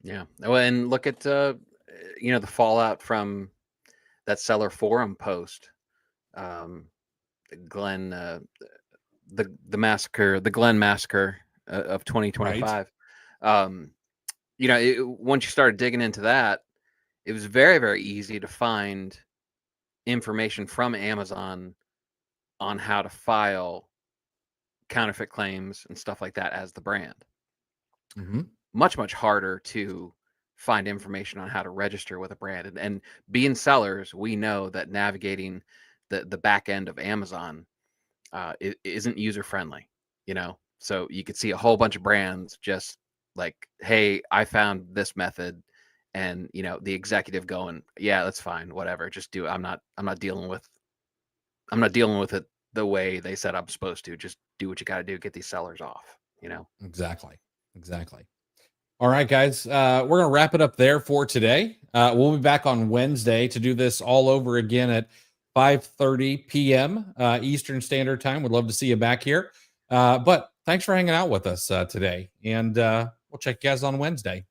Yeah. Well, and look at the fallout from that seller forum post. Glenn, the massacre, the Glenn massacre of 2025. Right. Once you started digging into that, it was very, very easy to find information from Amazon on how to file counterfeit claims and stuff like that as the brand. Mm-hmm. Much, much harder to find information on how to register with a brand. And being sellers, we know that navigating the back end of Amazon isn't user friendly, so you could see a whole bunch of brands just like, hey, I found this method, and the executive going, yeah, that's fine, whatever, just do it. I'm not dealing with it the way they said I'm supposed to. Just do what you got to do, get these sellers off. Exactly. All right, guys, we're going to wrap it up there for today. We'll be back on Wednesday to do this all over again at 5:30 p.m. Eastern Standard Time. We'd love to see you back here. But thanks for hanging out with us today, and we'll check you guys on Wednesday.